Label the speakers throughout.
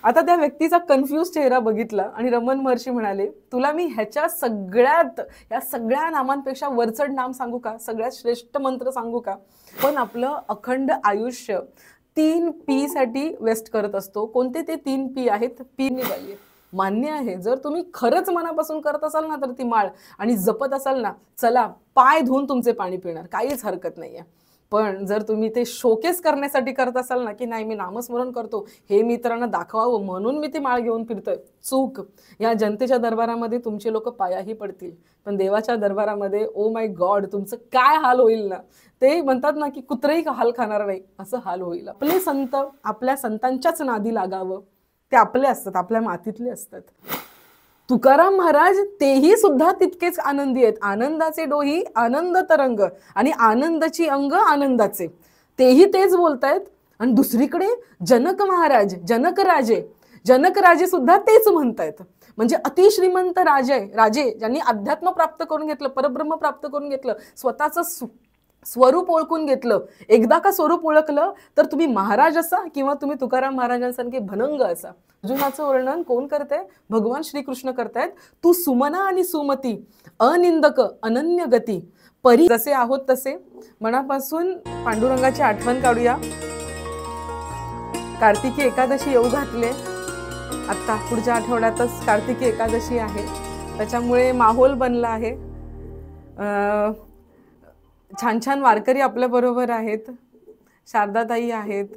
Speaker 1: आता त्या व्यक्तीचा कन्फ्यूज चेहरा बघितला आणि रमण महर्षी म्हणाले, तुला मी ह्याच्या सगळ्यात, या सगळ्या नामांपेक्षा वरचढ नाम सांगू का, सगळ्यात श्रेष्ठ मंत्र सांगू का? पण आपलं अखंड आयुष्य 3P साठी वेस्ट करत असतो. कोणते ते 3P आहेत? पी निघाली. मान्य आहे, जर तुम्ही खरंच मनापासून करत असाल ना तर ती माळ आणि जपत असाल ना, चला पाय धुवून तुमचे पाणी पिणार, काहीच हरकत नाहीये. पण जर तुम्ही ते शोकेस करण्यासाठी करत असाल ना, की नाही मी नामस्मरण करतो, हे मित्रांना दाखवावं म्हणून मी ती माळ घेऊन फिरतोय, चूक. या जनतेच्या दरबारामध्ये तुमचे लोक पायाही पडतील, पण देवाच्या दरबारामध्ये ओ माय गॉड तुमचं काय हाल होईल ना, ते म्हणतात ना की कुत्रही हाल खाणार नाही, असं हाल होईल. आपले संत आपल्या संतांच्याच नादी लागावं, ते आपले असतात, आपल्या मातीतले असतात. तुकाराम महाराज तेही सुद्धा तितकेच आनंदी आहेत. आनंदाचे डोही आनंद तरंग आणि आनंदाची अंग आनंदाचे, तेही तेच बोलतायत. आणि दुसरीकडे जनक महाराज, जनक राजे सुद्धा तेच म्हणतायत. म्हणजे अतिश्रीमंत राजे ज्यांनी अध्यात्म प्राप्त करून घेतलं, परब्रह्म प्राप्त करून घेतलं, स्वतःचं स्वरूप ओळखून घेतलं. एकदा का स्वरूप ओळखलं तर तुम्ही महाराज असा किंवा तुम्ही तुकाराम महाराजांसारखे भनंग असा. अर्जुनाचं वर्णन कोण करताय? भगवान श्रीकृष्ण करतायत. तू सुमना आणि सुमती, अनिंदक अनन्य गती, परी जसे आहोत तसे. मनापासून पांडुरंगाची आठवण काढूया. कार्तिकी एकादशी येऊ घातले, आता पुढच्या आठवड्यातच कार्तिकी एकादशी आहे, त्याच्यामुळे माहोल बनला आहे. छान छान वारकरी आपल्या बरोबर आहेत, शारदाताई आहेत,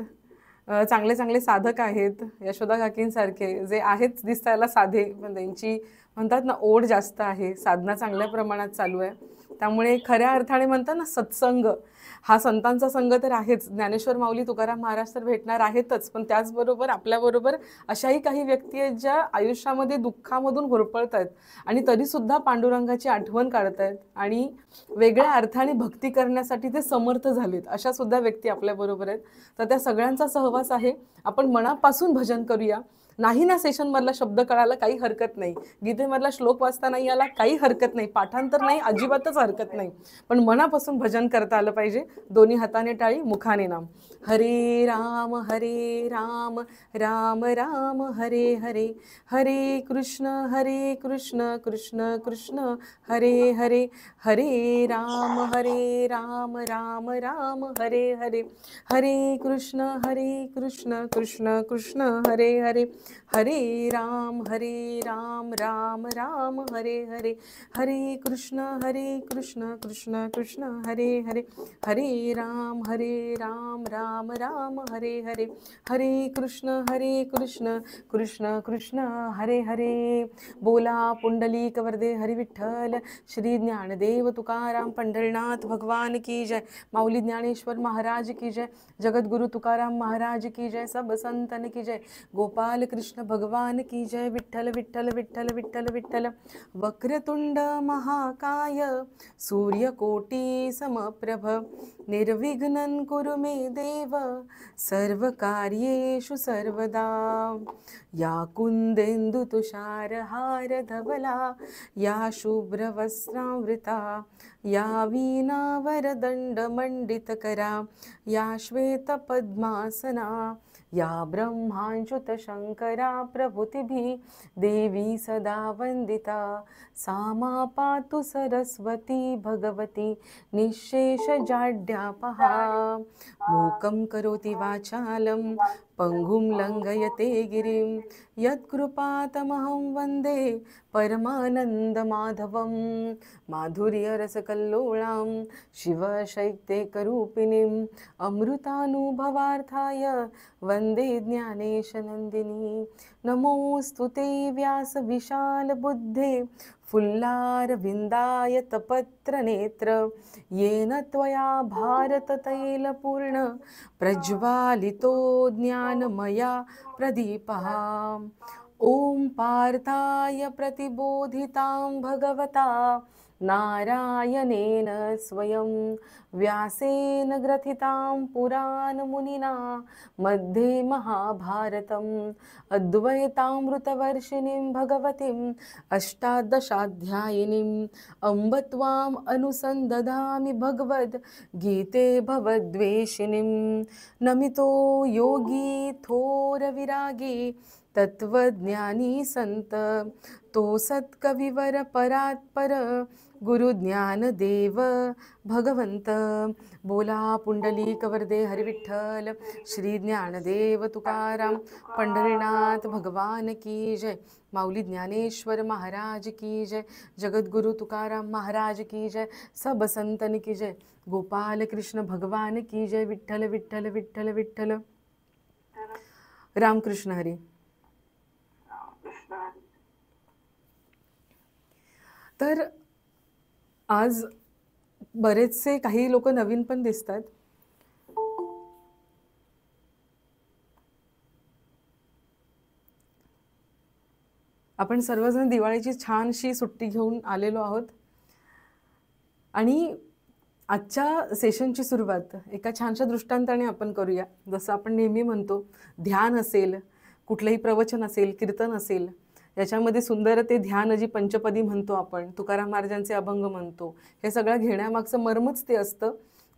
Speaker 1: चांगले चांगले साधक आहेत, यशोदा काकींसारखे जे आहेत दिसतायला साधे, पण त्यांची म्हणतात ना ओढ जास्त आहे, साधना चांगल्या प्रमाणात चालू आहे. त्यामुळे खऱ्या अर्थाने म्हणतात ना सत्संग हा संतांचा संघ तर आहेच. ज्ञानेश्वर माऊली तुकाराम महाराज तर भेटणार आहेतच, पण त्याचबरोबर आपल्याबरोबर अशाही काही व्यक्ती आहेत ज्या आयुष्यामध्ये दुःखामधून होरपळत आहेत आणि तरीसुद्धा पांडुरंगाची आठवण काढत आहेत आणि वेगळ्या अर्थाने भक्ती करण्यासाठी ते समर्थ झालेत. अशा सुद्धा व्यक्ती आपल्याबरोबर आहेत. तर त्या सगळ्यांचा सहवास आहे. आपण मनापासून भजन करूया. नाही ना सेशनमधला शब्द कळायला काही हरकत नाही, गीतेमधला श्लोक वाचता नाही आला काही हरकत नाही, पाठांतर नाही अजिबातच हरकत नाही, पण मनापासून भजन करता आलं पाहिजे. दोन्ही हाताने टाळी, मुखाने नाम. हरे राम राम राम हरे हरे, हरे कृष्ण कृष्ण कृष्ण हरे हरे, हरे राम राम राम हरे हरे, हरे कृष्ण कृष्ण कृष्ण हरे हरे, हरे राम राम राम हरे हरे, हरे कृष्ण कृष्ण कृष्ण हरे हरे, हरे राम राम राम हरे हरे, हरे कृष्ण कृष्ण कृष्ण हरे हरे. बोला पुंडलिक वरदे हरी विठ्ठल, श्री ज्ञानदेव तुकाराम पंढरनाथ भगवान की जय, माऊली ज्ञानेश्वर महाराज की जय, जगद्गुरु तुकाराम महाराज की जय, सब संतन की जय, गोपाल कृष्ण भगवान की जय. विठ्ठल विठ्ठल विठ्ठल विठ्ठल विठ्ठल. वक्रतुंड महाकाय सूर्यकोटी समप्रभ, निर्विघ्नं कुरु मे देव, सर्व कार्येषु सर्वदा. या कुंदेंदु तुषार हार धवला, या शुभ्र वस्त्रावृता, या वीणावरदंड मंडित करा, या श्वेत पद्मासना, या ब्रह्मांच्युत शंकरा प्रभृतिभिः देवी सदा वंदिता. सामा पातु सरस्वती भगवती निःशेष जाड्यापहा, मूकं करोति वाचालं पंगुं लंघयते गिरिं, यत्कृपातमहं वन्दे परमानन्दमाधवं. माधुर्यरसकल्लोळां शिवशैत्येकरूपिणीं, अमृतानुभवार्थाय वन्दे ज्ञानेशनन्दिनी. नमोऽस्तु ते व्यास विशाल बुद्धे, फुल्लारविन्दाय तपत्रनेत्र, येन त्वया भारततैलपूर्ण प्रज्वालितो ज्ञानमया प्रदीपः. ॐ पार्थाय प्रतिबोधितां भगवता नारायणेन स्वयं, व्यासेन ग्रथितां पुराणमुनिना मध्ये महाभारतम्, अद्वैतामृतवर्षिणीं भगवतीम् अष्टादशाध्यायिनीम्, अम्ब त्वाम् अनुसन्दधामि भगवद्गीते भवद्वेषिणीं. नमितो योगी थोर विरागी, तत्वज्ञानी संत तो सत्कविवर परात्पर गुरु ज्ञान देव भगवंत। बोला पुंडलिक वरदे हरिविठ्ठल श्री ज्ञानदेव तुकाराम पंढरीनाथ भगवान की जय। माऊली ज्ञानेश्वर महाराज की जय। जगद्गुरु तुकाराम महाराज की जय। सब संतन की जय। गोपाल कृष्ण भगवान की जय। विठ्ठल विठ्ठल विठ्ठल विठ्ठल। रामकृष्ण हरी। तर आज बरेचसे काही लोक नवीन पण दिसतात। आपण सर्वजण दिवाळीची छानशी सुट्टी घेऊन आलेलो आहोत आणि आजच्या सेशनची सुरुवात एका छानशा दृष्टांताने आपण करूया। जसं आपण नेहमी म्हणतो, ध्यान असेल, कुठलंही प्रवचन असेल, कीर्तन असेल, याच्यामध्ये सुंदर ते ध्यान जी पंचपदी म्हणतो आपण, तुकाराम महाराजांचे अभंग म्हणतो, हे सगळं घेण्यामागचं मर्मच ते असतं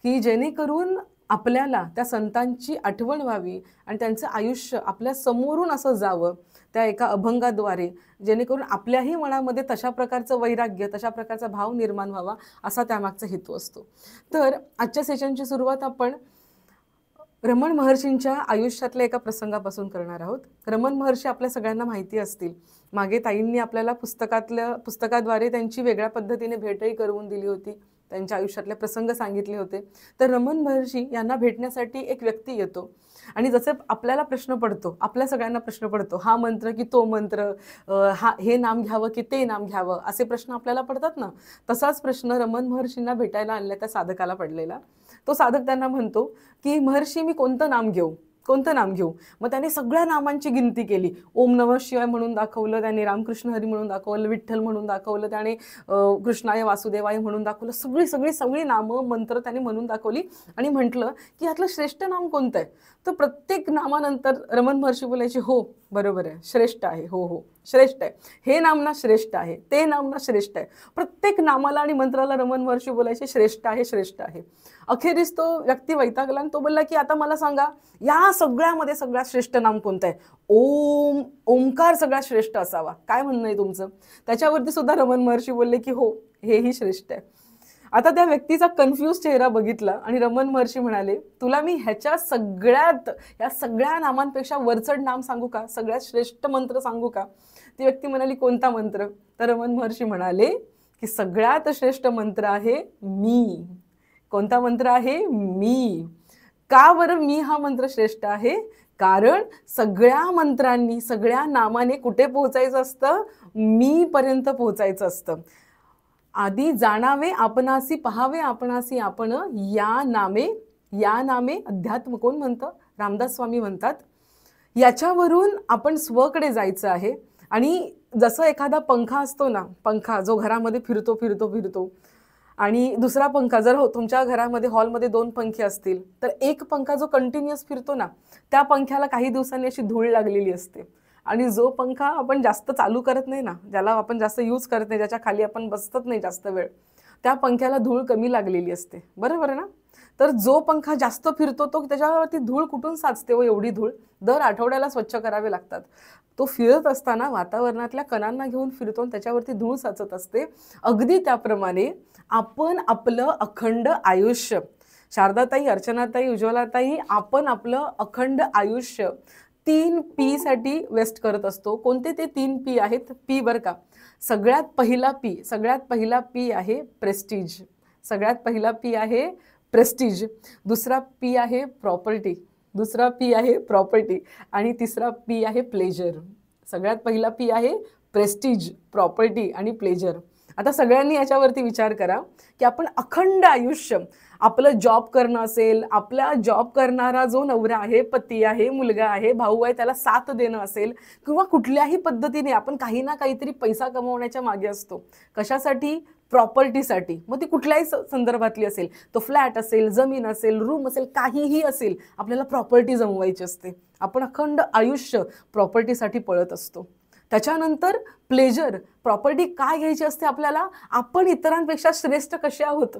Speaker 1: की जेणेकरून आपल्याला त्या संतांची आठवण व्हावी आणि त्यांचं आयुष्य आपल्या समोरून असं जावं त्या एका अभंगाद्वारे, जेणेकरून आपल्याही मनामध्ये तशा प्रकारचं वैराग्य, तशा प्रकारचा भाव निर्माण व्हावा, असा त्यामागचा हेतू असतो। तर आजच्या सेशनची सुरुवात आपण रमण महर्षींच्या आयुष्यातल्या एका प्रसंगापासून करणार आहोत। रमण महर्षी आपल्या सगळ्यांना माहिती असतील। मागे ताईंनी आपल्याला पुस्तकाद्वारे त्यांची वेगळ्या पद्धतीने भेटही करून दिली होती, त्यांच्या आयुष्यातले प्रसंग सांगितले होते। तर रमण महर्षी यांना भेटण्यासाठी एक व्यक्ती येतो आणि जसे आपल्याला प्रश्न पडतो, आपल्या सगळ्यांना प्रश्न पडतो, हा मंत्र की तो मंत्र, हे नाम घ्यावं की ते नाम घ्यावं, असे प्रश्न आपल्याला पडतात ना। तसाच प्रश्न रमण महर्षींना भेटायला आणल्या त्या साधकाला पडलेला। तो साधक त्यांना म्हणतो की महर्षी, मी कोणतं नाम घेऊ, कोणतं नाम घेऊ? मग त्याने सगळ्या नामांची गिनती केली। ओम नमः शिवाय म्हणून दाखवलं त्याने, रामकृष्ण हरी म्हणून दाखवलं, विठ्ठल म्हणून दाखवलं त्याने, कृष्णाय वासुदेवाय म्हणून दाखवलं, सगळी सगळी सगळी नामं मंत्र त्याने म्हणून दाखवली आणि म्हटलं की यातलं श्रेष्ठ नाम कोणतं आहे? तर प्रत्येक नामानंतर रमण महर्षी बोलायचे, हो बरोबर आहे, श्रेष्ठ आहे, हो हो श्रेष्ठ आहे, हे नाम ना श्रेष्ठ आहे, ते नाम ना श्रेष्ठ आहे। प्रत्येक नामाला आणि मंत्राला रमण महर्षी बोलायचे श्रेष्ठ आहे, श्रेष्ठ आहे। अखेरीस तो व्यक्ती वैतागला आणि तो बोलला की आता मला सांगा, या सगळ्यामध्ये सगळ्यात श्रेष्ठ नाम कोणतं आहे? ओम, ओंकार सगळ्यात श्रेष्ठ असावा, काय म्हणणं आहे तुमचं? त्याच्यावरती सुद्धा रमण महर्षी बोलले की हो, हेही श्रेष्ठ आहे। आता त्या व्यक्तीचा कन्फ्यूज चेहरा बघितला आणि रमण महर्षी म्हणाले, तुला मी ह्याच्या सगळ्यात, या सगळ्या नामांपेक्षा वरचढ नाम सांगू का, सगळ्यात श्रेष्ठ मंत्र सांगू का? ती व्यक्ती म्हणाली, कोणता मंत्र? तर रमण महर्षी म्हणाले की सगळ्यात श्रेष्ठ मंत्र आहे मी। कोणता मंत्र आहे? मी। का बरं मी हा मंत्र श्रेष्ठ आहे? कारण सगळ्या मंत्रांनी, सगळ्या नामाने कुठे पोहोचायचं असतं? मी पर्यंत पोहोचायचं असतं। आधी जाणावे आपणासी, पहावे आपणासी आपण, या नामे अध्यात्म कोण म्हणतं? रामदास स्वामी म्हणतात। याच्यावरून आपण स्वकडे जायचं आहे। आणि जसं एखादा पंखा असतो ना, पंखा जो घरामध्ये फिरतो फिरतो फिरतो, आणि दुसरा पंखा, जर हो तुमच्या घरामध्ये हॉलमध्ये 2 पंखे असतील तर एक पंखा जो कंटिन्युअस फिरतो ना, त्या पंख्याला काही दिवसांनी अशी धूळ लागलेली असते। आणि जो पंखा आपण जास्त चालू करत नाही ना, ज्याला आपण जास्त यूज करत नाही, ज्याच्या खाली आपण बसत नाही जास्त वेळ, त्या पंख्याला धूळ कमी लागलेली असते, बरोबर आहे ना? तर जो पंखा जास्त फिरतो तो त्याच्यावरती धूळ कुठून साचते व एवढी धूळ? दर आठवड्याला स्वच्छ करावे लागतात। तो फिरत असताना वातावरणातल्या कणांना घेऊन फिरतो आणि त्याच्यावरती धूळ साचत असते। अगदी त्याप्रमाणे आपण आपलं अखंड आयुष्य, शारदाताई, अर्चनाताई, उज्ज्वलाताई, आपण आपलं अखंड आयुष्य 3 पी साठी वेस्ट करत असतो। कोणते ते 3 पी आहेत? पी बरं का, सगळ्यात पहिला पी आहे प्रेस्टीज, सगळ्यात पहिला पी आहे प्रेस्टीज, दुसरा पी आहे प्रॉपर्टी, दुसरा पी आहे प्रॉपर्टी, आणि तिसरा पी आहे प्लेजर। सगळ्यात पहिला पी आहे प्रेस्टीज, प्रॉपर्टी आणि प्लेजर। आता सगळ्यांनी याच्यावरती विचार करा की आपण अखंड आयुष्य, आपलं जॉब करणं असेल, आपला जॉब करणारा जो नवरा आहे, पती आहे, मुलगा आहे, भाऊ आहे, त्याला साथ देणं असेल, किंवा कुठल्याही पद्धतीने आपण काही ना काहीतरी पैसा कमवण्याच्या मागे असतो। कशासाठी? प्रॉपर्टीसाठी। मग ती कुठल्याही संदर्भातली असेल, तो फ्लॅट असेल, जमीन असेल, रूम असेल, काहीही असेल, आपल्याला प्रॉपर्टी जमवायची असते। आपण अखंड आयुष्य प्रॉपर्टीसाठी पळत असतो। त्याच्यानंतर प्लेजर, प्रॉपर्टी काय घ्यायची असते आपल्याला? आपण इतरांपेक्षा श्रेष्ठ कसे आहोत,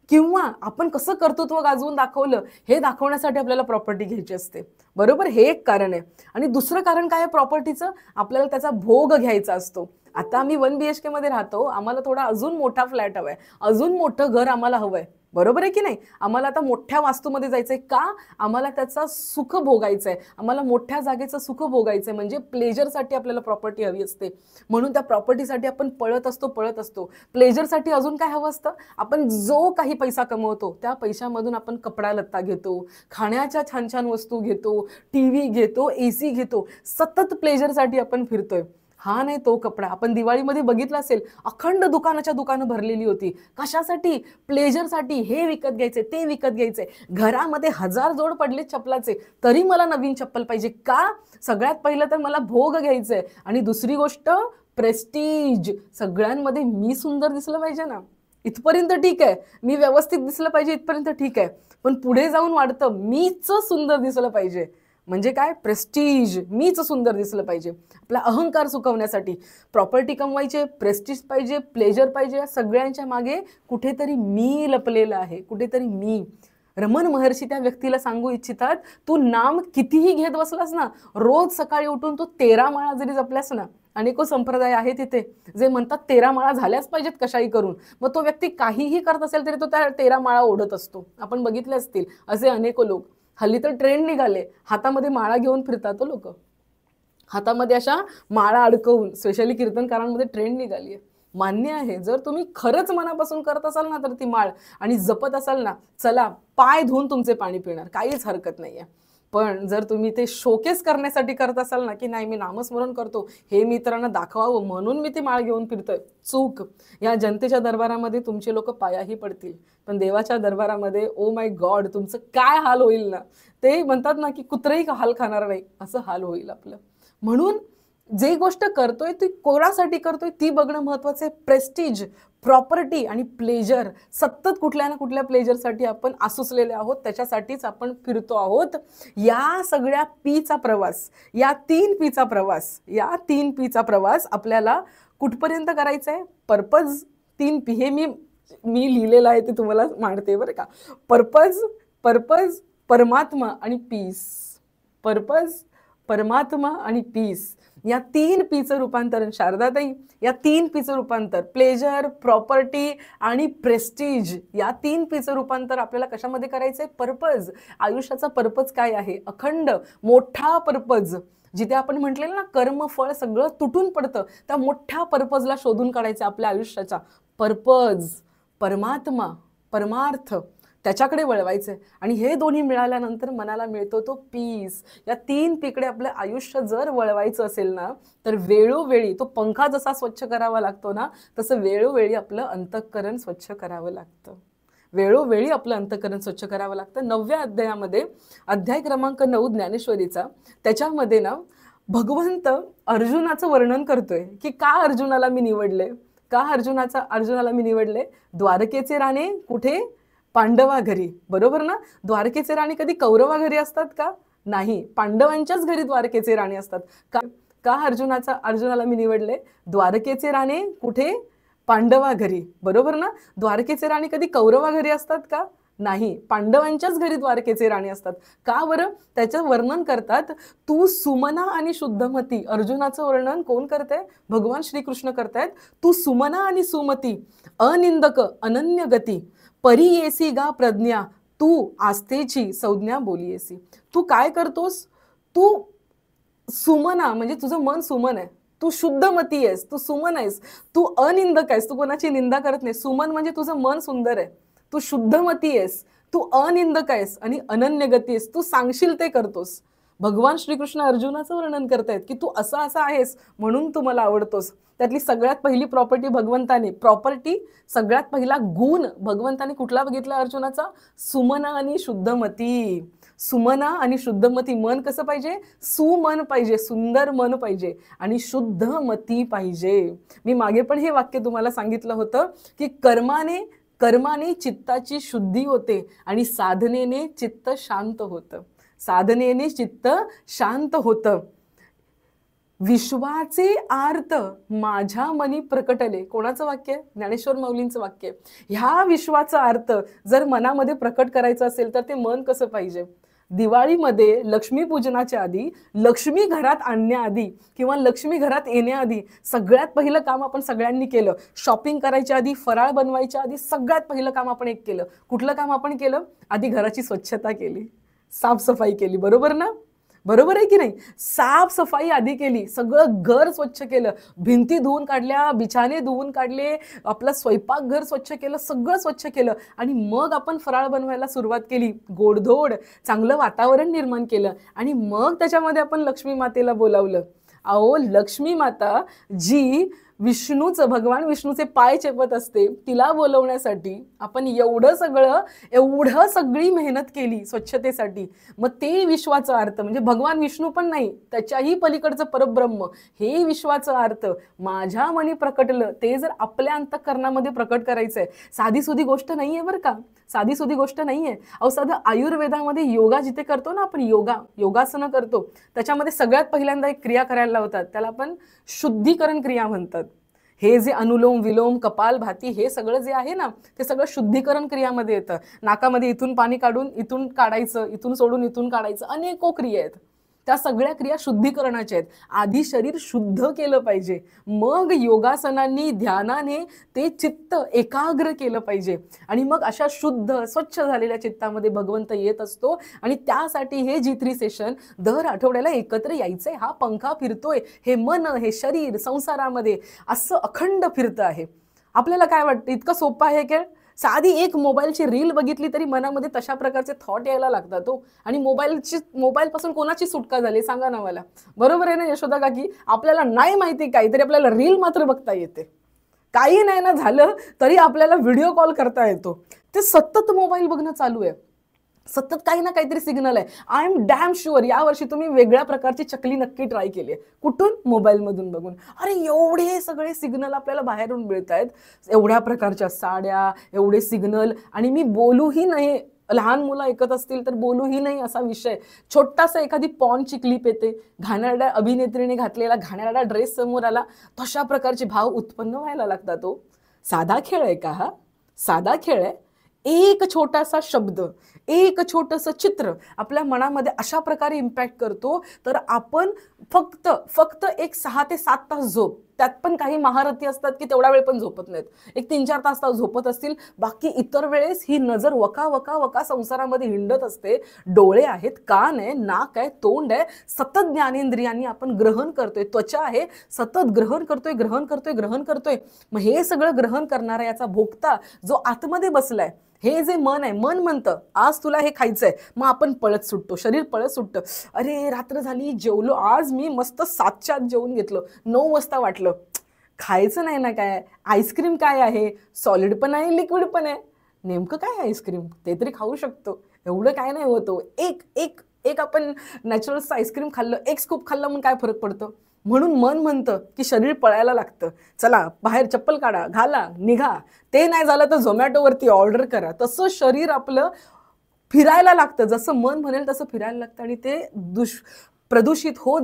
Speaker 1: किंवा आपण कसं कर्तृत्व गाजवून दाखवलं हे दाखवण्यासाठी आपल्याला प्रॉपर्टी घ्यायची असते, बरोबर. हे एक कारण आहे. आणि दुसरं कारण काय आहे प्रॉपर्टीचं, आपल्याला त्याचा भोग घ्यायचा असतो. आता आम्ही 1 BHK मध्ये राहतो, आम्हाला थोडा अजून मोठा फ्लॅट हवाय, अजून मोठं घर आम्हाला हवंय, बरोबर आहे की नाही. आम्हाला आता मोठ्या वास्तूमध्ये जायचंय का, आम्हाला त्याचा सुख भोगायचंय, आम्हाला मोठ्या जागेचं सुख भोगायचंय, म्हणजे प्लेजरसाठी आपल्याला प्रॉपर्टी हवी असते. म्हणून त्या प्रॉपर्टीसाठी आपण पळत असतो. प्लेजरसाठी अजून काय हवं असतं, आपण जो काही पैसा कमवतो त्या पैशामधून आपण कपडा लत्ता घेतो, खाण्याच्या छान छान वस्तू घेतो, TV घेतो, AC घेतो, सतत प्लेजरसाठी आपण फिरतोय. हा नाही तो कपडा. आपण दिवाळीमध्ये बघितला असेल, अखंड दुकानं भरलेली होती. कशासाठी, प्लेजरसाठी. हे विकत घ्यायचे, ते विकत घ्यायचे. घरामध्ये 1000 जोड पडले चप्पलाचे, तरी मला नवीन चप्पल पाहिजे. का, सगळ्यात पहिलं तर मला भोग घ्यायचंय, आणि दुसरी गोष्ट प्रेस्टीज. सगळ्यांमध्ये मी सुंदर दिसलं पाहिजे ना, इथपर्यंत ठीक आहे, मी व्यवस्थित दिसलं पाहिजे इथपर्यंत ठीक आहे, पण पुढे जाऊन वाढतं मीच सुंदर दिसलं पाहिजे. म्हणजे काय, प्रेस्टीज, मीच सुंदर दिसलं पाहिजे. आपला अहंकार सुकवण्यासाठी प्रॉपर्टी कमवायचे, प्रेस्टीज पाहिजे, प्लेजर पाहिजे. या सगळ्यांच्या मागे कुठेतरी मी लपलेलं आहे, कुठेतरी मी. रमण महर्षी त्या व्यक्तीला सांगू इच्छितात, तू नाम कितीही घेत बसलास ना, रोज सकाळी उठून तू 13 माळा जरी जपल्यास ना, अनेको संप्रदाय आहे तिथे जे म्हणतात 13 माळा झाल्याच पाहिजेत कशाही करून. मग तो व्यक्ती काहीही करत असेल तरी तो त्या 13 माळा ओढत असतो. आपण बघितले असतील असे अनेको लोक. हल्ली तर ट्रेंड निघाले, हातामध्ये माळा घेऊन फिरतात लोक, हातामध्ये अशा माळा अडकवून. स्पेशली कीर्तनकारांमध्ये ट्रेंड निघाली आहे. मान्य आहे, जर तुम्ही खरंच मनापासून करत असाल ना तर ती माळ आणि जपत असाल ना, चला पाय धुवून तुमचे पाणी पिणार, काहीच हरकत नाहीये. पण जर तुम्ही ते शोकेस करण्यासाठी करत असाल ना, की नाही मी नामस्मरण करतो हे मी इतरांना दाखवावं म्हणून मी ती माळ घेऊन फिरतोय, चूक. या जनतेच्या दरबारामध्ये तुमचे लोक पायाही पडतील, पण देवाच्या दरबारामध्ये ओ माय गॉड तुमचं काय हाल होईल ना. ते म्हणतात ना की कुत्रेही हाल खाणार नाही, असं हाल होईल आपलं. म्हणून जे गोष्ट करतोय ती कोणासाठी करतोय ती बघणं महत्वाचं आहे. प्रेस्टीज, प्रॉपर्टी आणि प्लेजर, सतत कुठल्या ना कुठल्या प्लेजरसाठी आपण आसुसलेले आहोत, त्याच्यासाठीच आपण फिरतो आहोत. या सगळ्या पीचा प्रवास, या 3 पीचा प्रवास, या 3 पीचा प्रवास आपल्याला कुठपर्यंत करायचा आहे. पर्पज 3 पी हे मी लिहिलेलं आहे ते तुम्हाला मांडते बरं का. पर्पज, परमात्मा आणि पीस. पर्पज, परमात्मा आणि पीस, या 3 पीचं रूपांतरण शारदाताई, या 3 पीचं रूपांतर प्लेजर, प्रॉपर्टी आणि प्रेस्टीज, या 3 पीचं रूपांतर आपल्याला कशामध्ये करायचंय. पर्पज. आयुष्याचा पर्पज काय आहे, अखंड मोठा पर्पज. जिथे आपण म्हटलेलं ना कर्म फळ सगळं तुटून पडतं, त्या मोठ्या पर्पजला शोधून काढायचं आपल्या आयुष्याचा. पर्पज, परमात्मा, परमार्थ, त्याच्याकडे वळवायचंय. आणि हे दोन्ही मिळाल्यानंतर मनाला मिळतो तो पीस. या 3 पीकडे आपलं आयुष्य जर वळवायचं असेल ना, तर वेळोवेळी तो पंखा जसा स्वच्छ करावा लागतो ना, तसं वेळोवेळी आपलं अंतःकरण स्वच्छ करावं लागतं. वेळोवेळी आपलं अंतःकरण स्वच्छ करावं लागतं. 9व्या अध्यायामध्ये, अध्याय क्रमांक 9 ज्ञानेश्वरीचा, त्याच्यामध्ये ना भगवंत अर्जुनाचं वर्णन करतोय की का अर्जुनाला मी निवडले, का अर्जुनाला मी निवडले. द्वारकेचे राणे कुठे, पांडवा घरी, बरोबर ना. द्वारकेचे राणी कधी कौरवा घरी असतात का, नाही, पांडवांच्याच घरी द्वारकेचे राणी असतात. का अर्जुनाला मी निवडले. द्वारकेचे राणे कुठे, पांडवा घरी, बरोबर ना. द्वारकेचे राणी कधी कौरवा घरी असतात का, नाही, पांडवांच्याच घरी द्वारकेचे राणी असतात. का बरं, त्याचं वर्णन करतात, तू सुमना आणि शुद्धमती. अर्जुनाचं वर्णन कोण करते, भगवान श्रीकृष्ण करतायत. तू सुमना आणि सुमती, अनिंदक अनन्य गती, परी येसी गा प्रज्ञा, तू आस्थेची संज्ञा बोलियेसी. तू काय करतोस, तू सुमना म्हणजे तुझं मन सुमन आहे, तू शुद्धमती आहेस, तू सुमन आहेस, तू अनिंदक आहेस, तू कोणाची निंदा करत नाही. सुमन म्हणजे तुझं मन सुंदर आहे, तू शुद्धमती आहेस, तू अनिंदक आहेस आणि अनन्य गती आहेस, तू सांगशील ते करतोस. भगवान श्रीकृष्ण अर्जुनाचं वर्णन करतायत की तू असा आहेस म्हणून तू मला आवडतोस. त्यातली सगळ्यात पहिली प्रॉपर्टी भगवंताने, प्रॉपर्टी सगळ्यात पहिला गुण भगवंताने कुठला बघितला अर्जुनाचा, सुमना आणि शुद्धमती. सुमना आणि शुद्धमती, मन कसं पाहिजे, सुमन पाहिजे, सुंदर मन पाहिजे आणि शुद्ध मती पाहिजे. मी मागे पण हे वाक्य तुम्हाला सांगितलं होतं की कर्माने चित्ताची शुद्धी होते आणि साधनेने चित्त शांत होतं. साधनेने चित्त शांत होतं. विश्वाचे आर्त माझ्या मनी प्रकटले. कोणाचं वाक्य आहे? ज्ञानेश्वर माऊलींचं वाक्य आहे. ह्या विश्वाचा अर्थ जर मनामध्ये प्रकट करायचं असेल तर ते मन कसं पाहिजे? दिवाळीमध्ये लक्ष्मीपूजनाच्या आधी, लक्ष्मी घरात आणण्याआधी किंवा लक्ष्मी घरात येण्याआधी सगळ्यात पहिलं काम आपण सगळ्यांनी केलं. शॉपिंग करायच्या आधी, फराळ बनवायच्या आधी सगळ्यात पहिलं काम आपण एक केलं. कुठलं काम आपण केलं? आधी घराची स्वच्छता केली, साफसफाई केली. बरोबर ना? बरोबर आहे की नाही? साफसफाई आधी केली, सगळं घर स्वच्छ केलं, भिंती धुवून काढल्या, बिछाने धुवून काढले, आपलं स्वयंपाकघर स्वच्छ केलं, सगळं स्वच्छ केलं आणि मग आपण फराळ बनवायला सुरुवात केली. गोडधोड चांगलं वातावरण निर्माण केलं आणि मग त्याच्यामध्ये आपण लक्ष्मी मातेला बोलावलं. अहो, लक्ष्मी माता जी भगवान विष्णूचे पाय चेपत असते, तिला बोलवण्यासाठी आपण एवढं सगळी मेहनत केली स्वच्छतेसाठी. मग ते विश्वाचं अर्थ म्हणजे भगवान विष्णू पण नाही, त्याच्याही पलीकडचं परब्रह्म, हे विश्वाचं अर्थ माझ्या मनी प्रकटलं, ते जर आपल्या अंतःकरणामध्ये प्रकट करायचंय. साधीसुधी गोष्ट नाहीये बरं का, साधीसुधी गोष्ट नाहीये. अहो, साधं आयुर्वेदामध्ये योगा जिथे करतो ना आपण, योगासनं करतो, त्याच्यामध्ये सगळ्यात पहिल्यांदा एक क्रिया करायला लावतात, त्याला आपण शुद्धीकरण क्रिया म्हणतात. हे जे अनुलोम विलोम कपालभाती हे सगळं जे आहे ना, ते सगळं शुद्धीकरण क्रियामध्ये येतं. नाकामध्ये इथून पाणी काढून इथून काढायचं, इथून सोडून इथून काढायचं, अनेको क्रिया आहेत. त्या सगळ्या क्रिया शुद्धीकरणाच्या आहेत. आधी शरीर शुद्ध केलं पाहिजे, मग योगासनांनी ध्यानाने ते चित्त एकाग्र केलं पाहिजे आणि मग अशा शुद्ध स्वच्छ झालेल्या चित्तामध्ये भगवंत येत असतो. आणि त्यासाठी हे G3 सेशन दर आठवड्याला एकत्र यायचंय. हा पंखा फिरतोय, हे मन, हे शरीर संसारामध्ये असं अखंड फिरतं आहे. आपल्याला काय वाटतं, इतकं सोपं आहे की साधी एक मोबाईलची रील बघितली तरी मनामध्ये तशा प्रकारचे थॉट यायला लागतात तो. आणि मोबाईलपासून कोणाची सुटका झाली सांगा ना मला? बरोबर आहे ना यशोदा काकी? आपल्याला नाही माहिती काही तरी आपल्याला रील मात्र बघता येते. काही नाही ना झालं तरी आपल्याला व्हिडिओ कॉल करता येतो. ते सतत मोबाईल बघणं चालू आहे, सतत काही ना काहीतरी सिग्नल आहे. आय एम डॅम शुअर यावर्षी तुम्ही वेगळ्या प्रकारची चकली नक्की ट्राय केली आहे. कुठून? मोबाईलमधून बघून. अरे एवढे सगळे सिग्नल आपल्याला बाहेरून मिळत आहेत, एवढ्या प्रकारच्या साड्या, एवढे सिग्नल. आणि मी बोलूही नाही, लहान मुलं ऐकत असतील तर बोलूही नाही असा विषय. छोटासा एखादी पॉनची क्लिप येते, घाणेरड्या अभिनेत्रीने घातलेला घाणेरडा ड्रेस समोर आला, तशा प्रकारचे भाव उत्पन्न व्हायला लागतात. तो साधा खेळ आहे का? हा साधा खेळ आहे? एक छोटासा शब्द, एक छोटंसं चित्र आपल्या मनामध्ये अशा प्रकारे इम्पॅक्ट करतो. तर आपण फक्त एक 6 ते 7 तास झोप, त्यात पण काही महारथी असतात की तेवढा वेळ पण झोपत नाहीत, एक 3-4 तास झोपत असतील. बाकी इतर वेळेस ही नजर वका संसारामध्ये हिंडत असते. डोळे आहेत, कान आहे, नाक आहे, तोंड आहे, सतत ज्ञानेंद्रियांनी आपण ग्रहण करतोय. त्वचा आहे, सतत ग्रहण करतोय. मग हे सगळं ग्रहण करणारा याचा भोगता जो आतमध्ये बसलाय, हे जे मन आहे, मन म्हणतं आज तुला हे खायचंय, मग आपण पळत सुटतो, शरीर पळत सुटतं. अरे रात्र झाली, जेवलो, आज मी मस्त 7च्या आत जेवून घेतलं, 9 वाजता वाटलं खायचं नाही ना. काय आईस्क्रीम काय आहे? सॉलिड पण आहे, लिक्विड पण आहे. नेमकं काय आईस्क्रीम? ते तरी खाऊ शकतो, एवढं काय नाही होतो. एक आपण नॅचरलचं आईस्क्रीम खाल्लं, एक स्कूप खाल्लं, मग काय फरक पडतो? म्हणून मन म्हणतं की शरीर पळायला लागतं, चला बाहेर चप्पल काढा, घाला, निघा. ते नाही झालं तर झोमॅटोवरती ऑर्डर करा. तसं शरीर आपलं फिरायला लागतं, जसं मन म्हणेल तसं फिरायला लागतं आणि ते प्रदूषित होत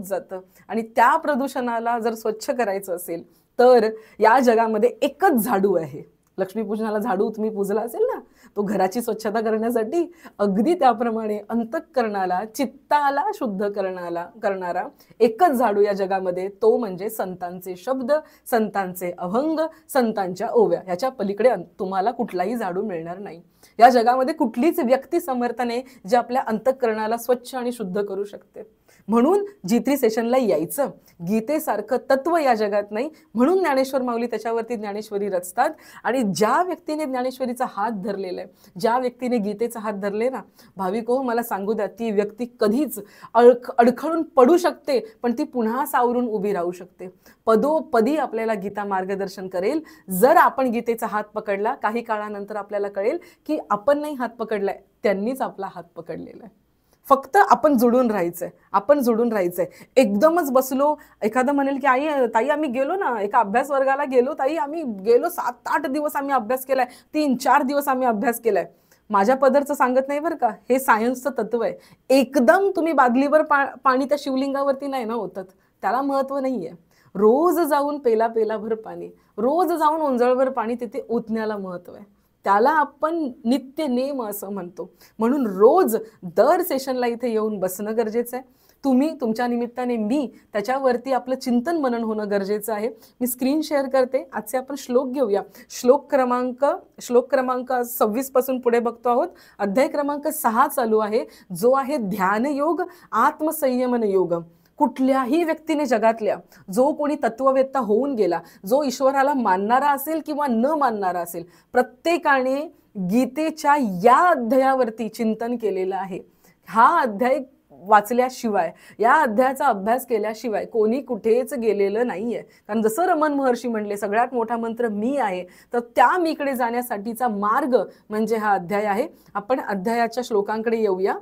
Speaker 1: जातं. आणि त्या प्रदूषणाला जर स्वच्छ करायचं असेल तर या जगामध्ये एकच झाडू आहे. लक्ष्मीपूजनाला झाडू तुम्ही पूजला असेल ना, तो घराची स्वच्छता करण्यासाठी. अगदी त्याप्रमाणे अंतःकरणाला, चित्ताला शुद्ध करणारा एकच झाडू या जगामध्ये, तो म्हणजे संतांचे शब्द, संतांचे अभंग, संतांच्या ओव्या. ह्याच्या पलीकडे तुम्हाला कुठलाही झाडू मिळणार नाही. या जगामध्ये कुठलीच व्यक्ती समर्थ नाही जे आपल्या अंतःकरणाला स्वच्छ आणि शुद्ध करू शकते. म्हणून G3 सेशनला यायचं. गीतेसारखं तत्व या जगात नाही, म्हणून ज्ञानेश्वर माऊली त्याच्यावरती ज्ञानेश्वरी रचतात. आणि ज्या व्यक्तीने ज्ञानेश्वरीचा हात धरलेला आहे, ज्या व्यक्तीने गीतेचा हात धरले ना, भाविक हो मला सांगू द्या, ती व्यक्ती कधीच अडखळून पडू शकते पण ती पुन्हा सावरून उभी राहू शकते. पदोपदी आपल्याला गीता मार्गदर्शन करेल. जर आपण गीतेचा हात पकडला, काही काळानंतर आपल्याला कळेल की आपण नाही हात पकडलाय, त्यांनीच आपला हात पकडलेला आहे. फक्त आपण जुडून राहायचंय. एकदमच बसलो, एखादं म्हणेल की ताई आम्ही गेलो ना, एका अभ्यास वर्गाला गेलो ताई, आम्ही गेलो 7-8 दिवस आम्ही अभ्यास केलाय, 3-4 दिवस आम्ही अभ्यास केलाय. माझ्या पदरचं सांगत नाही बरं का, हे सायन्सचं तत्व आहे. एकदम तुम्ही बादलीवर पाणी त्या शिवलिंगावरती नाही ना होतात, त्याला महत्व नाहीये. रोज जाऊन पेला पेलाभर पाणी, रोज जाऊन ओंजळभर पाणी तिथे ओतण्याला महत्व आहे. त्याला आपण नित्य नेम असं म्हणतो. म्हणून रोज दर सेशनला इथे येऊन बसणं गरजेचं आहे. तुम्ही तुमच्या निमित्ताने, मी त्याच्यावरती आपलं चिंतन मनन होणं गरजेचं आहे. मी स्क्रीन शेअर करते. आजचे आपण श्लोक घेऊया. श्लोक क्रमांक 26 पासून पुढे बघतो आहोत. अध्याय क्रमांक 6 चालू आहे, जो आहे ध्यानयोग, आत्मसंयमन योग. कुठल्याही व्यक्तीने जगातल्या, जो कोणी तत्ववेत्ता होऊन गेला, जो ईश्वराला मानणारा असेल किंवा न मानणारा असेल, प्रत्येकाने गीतेच्या या अध्यायावरती चिंतन केलेलं आहे. हा अध्याय वाचल्याशिवाय, या अध्यायाचा अभ्यास केल्याशिवाय कोणी कुठेच गेलेलं नाहीये. कारण जसं रमण महर्षी म्हणले, सगळ्यात मोठा मंत्र मी आहे, तर त्या मीकडे जाण्यासाठीचा मार्ग म्हणजे हा अध्याय आहे. आपण अध्यायाच्या श्लोकांकडे येऊया.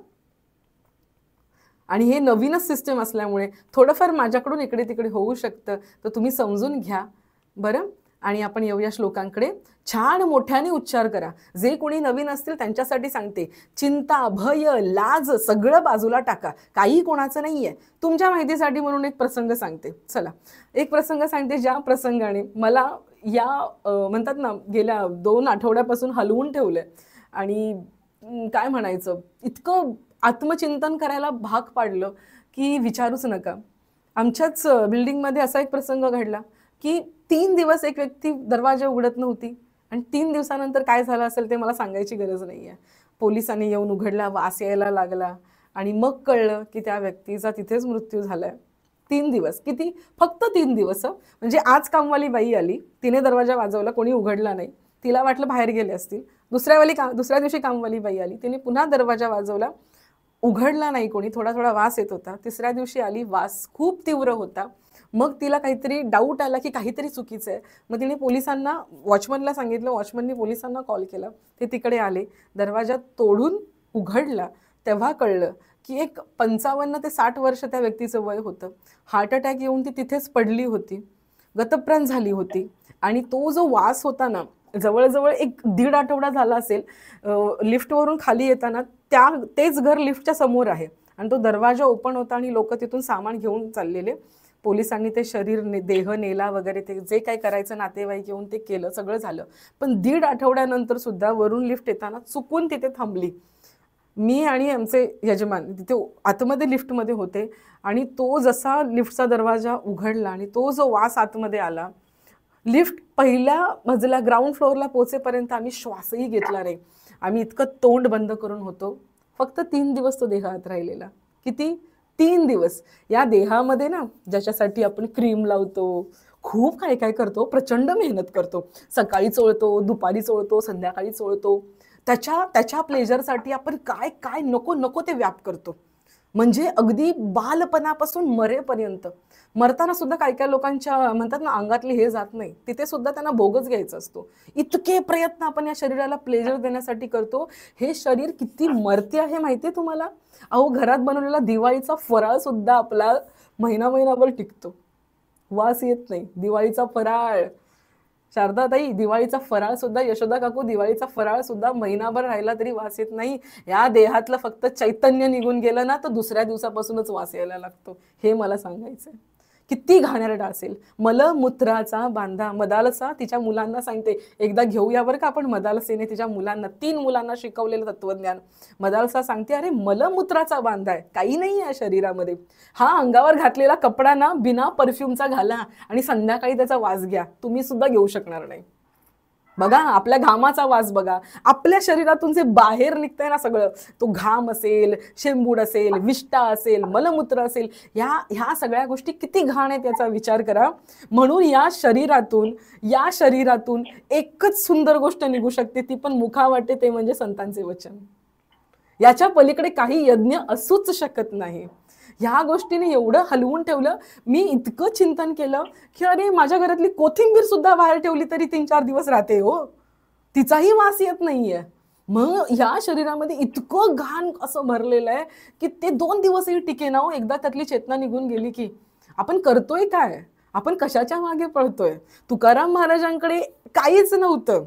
Speaker 1: आणि हे नवीनच सिस्टम असल्यामुळे थोडंफार माझ्याकडून इकडे तिकडे होऊ शकतं, तर तुम्ही समजून घ्या बरं. आणि आपण येऊया श्लोकांकडे. छान मोठ्याने उच्चार करा. जे कोणी नवीन असतील त्यांच्यासाठी सांगते, चिंता, भय, लाज सगळं बाजूला टाका. काही कोणाचं नाहीये. तुमच्या माहितीसाठी म्हणून एक प्रसंग सांगते. चला, एक प्रसंग सांगते, ज्या प्रसंगाने मला या म्हणतात ना, गेल्या 2 आठवड्यापासून हलवून ठेवलंय. आणि काय म्हणायचं, इतकं आत्मचिंतन करायला भाग पाडलं की विचारूच नका. आमच्याच बिल्डिंगमध्ये असा एक प्रसंग घडला की 3 दिवस एक व्यक्ती दरवाजा उघडत नव्हती. आणि 3 दिवसानंतर काय झालं असेल ते मला सांगायची गरज नाही आहे. पोलिसांनी येऊन उघडला, वास यायला लागला आणि मग कळलं की त्या व्यक्तीचा तिथेच मृत्यू झालाय. 3 दिवस, किती, फक्त 3 दिवस. म्हणजे आज कामवाली बाई आली, तिने दरवाजा वाजवला, कोणी उघडला नाही. तिला वाटलं बाहेर गेले असतील. दुसऱ्या दिवशी कामवाली बाई आली, तिने पुन्हा दरवाजा वाजवला, उघडला नाही कोणी. थोडा थोडा वास येत होता. तिसऱ्या दिवशी आली, वास खूप तीव्र होता. मग तिला काहीतरी डाऊट आला की काहीतरी चुकीचं आहे. मग तिने पोलिसांना, वॉचमनला सांगितलं. वॉचमननी पोलिसांना कॉल केला. ते तिकडे आले, दरवाजा तोडून उघडला. तेव्हा कळलं की एक 55 ते 60 वर्ष त्या व्यक्तीचं वय होतं. हार्ट अटॅक येऊन ती तिथेच पडली होती, गतप्राण झाली होती. आणि तो जो वास होता ना, जवळजवळ 1-1.5 आठवडा झाला असेल. लिफ्टवरून खाली येताना तेच घर लिफ्टच्या समोर आहे आणि तो दरवाजा ओपन होता आणि लोक तिथून सामान घेऊन चाललेले. पोलिसांनी ते शरीर, देह नेला वगैरे, ते जे काय करायचं नातेवाईक येऊन ते केलं, सगळं झालं. पण 1.5 आठवड्यानंतर सुद्धा वरून लिफ्ट येताना चुकून तिथे थांबली. मी आणि आमचे यजमान तिथे आतमध्ये लिफ्टमध्ये होते. आणि तो जसा लिफ्टचा दरवाजा उघडला आणि तो जो वास आतमध्ये आला, लिफ्ट पहिल्या मजला ग्राउंड फ्लोअरला पोहोचेपर्यंत आम्ही श्वासही घेतला नाही. आम्ही इतकं तोंड बंद करून होतो. फक्त 3 दिवस तो देह आत राहिलेला. किती, 3 दिवस. या देहामध्ये ना, ज्याच्यासाठी आपण क्रीम लावतो, खूप काय काय करतो, प्रचंड मेहनत करतो. सकाळी चोळतो, दुपारी चोळतो, संध्याकाळी चोळतो. त्याच्या प्लेजरसाठी आपण काय काय नको नको ते व्याप करतो. म्हणजे अगदी बालपणापासून मरेपर्यंत. मरताना सुद्धा काय काय लोकांच्या म्हणतात ना, अंगातली हे जात नाही, तिथे सुद्धा त्यांना भोगच घ्यायचा असतो. इतके प्रयत्न आपण या शरीराला प्लेजर देण्यासाठी करतो. हे शरीर किती मरते आहे माहितीये तुम्हाला? अहो, घरात बनवलेला दिवाळीचा फराळ सुद्धा आपला महिनाभर टिकतो, वास येत नाही. दिवाळीचा फराळ, शारदाताई, दिवाळीचा फराळ सुद्धा, यशोदा काकू, दिवाळीचा फराळ सुद्धा महिनाभर राहिला तरी वास येत नाही. या देहातलं फक्त चैतन्य निघून गेलं ना, तर दुसऱ्या दिवसापासूनच वास यायला लागतो. हे मला सांगायचंय. किती घाणेरडा असेल. मलमूत्राचा बांधा. मदालसा तिच्या मुलांना सांगते, एकदा घेऊया बरं का आपण मदालसेने तिच्या मुलांना, 3 मुलांना शिकवलेलं तत्वज्ञान. मदालसा सांगते, अरे मलमूत्राचा बांधा आहे, काही नाही आहे शरीरामध्ये. हा अंगावर घातलेला कपडा ना, बिना परफ्यूमचा घाला आणि संध्याकाळी त्याचा वास घ्या, तुम्ही सुद्धा घेऊ शकणार नाही. बघा, आपल्या घामाचा वास बघा. आपल्या शरीरातून जे बाहेर निघतंय ना सगळं, तो घाम असेल, शेंबूड असेल, विष्ठा असेल, मलमूत्र असेल, ह्या सगळ्या गोष्टी किती घाण आहेत याचा विचार करा. म्हणून या शरीरातून एकच सुंदर गोष्ट निघू शकते, ती पण मुखावाटे, ते म्हणजे संतांचे वचन. याच्या पलीकडे काही यज्ञ असूच शकत नाही. ह्या गोष्टीने एवढं हलवून ठेवलं. मी इतकं चिंतन केलं की अरे, माझ्या घरातली कोथिंबीर सुद्धा बाहेर ठेवली तरी 3-4 दिवस राहते हो, तिचाही वास येत नाहीये. मग ह्या शरीरामध्ये इतकं घाण असं भरलेलं आहे की ते 2 दिवसही टिके ना हो. एकदा त्यातली चेतना निघून गेली की आपण करतोय काय, आपण कशाच्या मागे पळतोय. तुकाराम महाराजांकडे काहीच नव्हतं.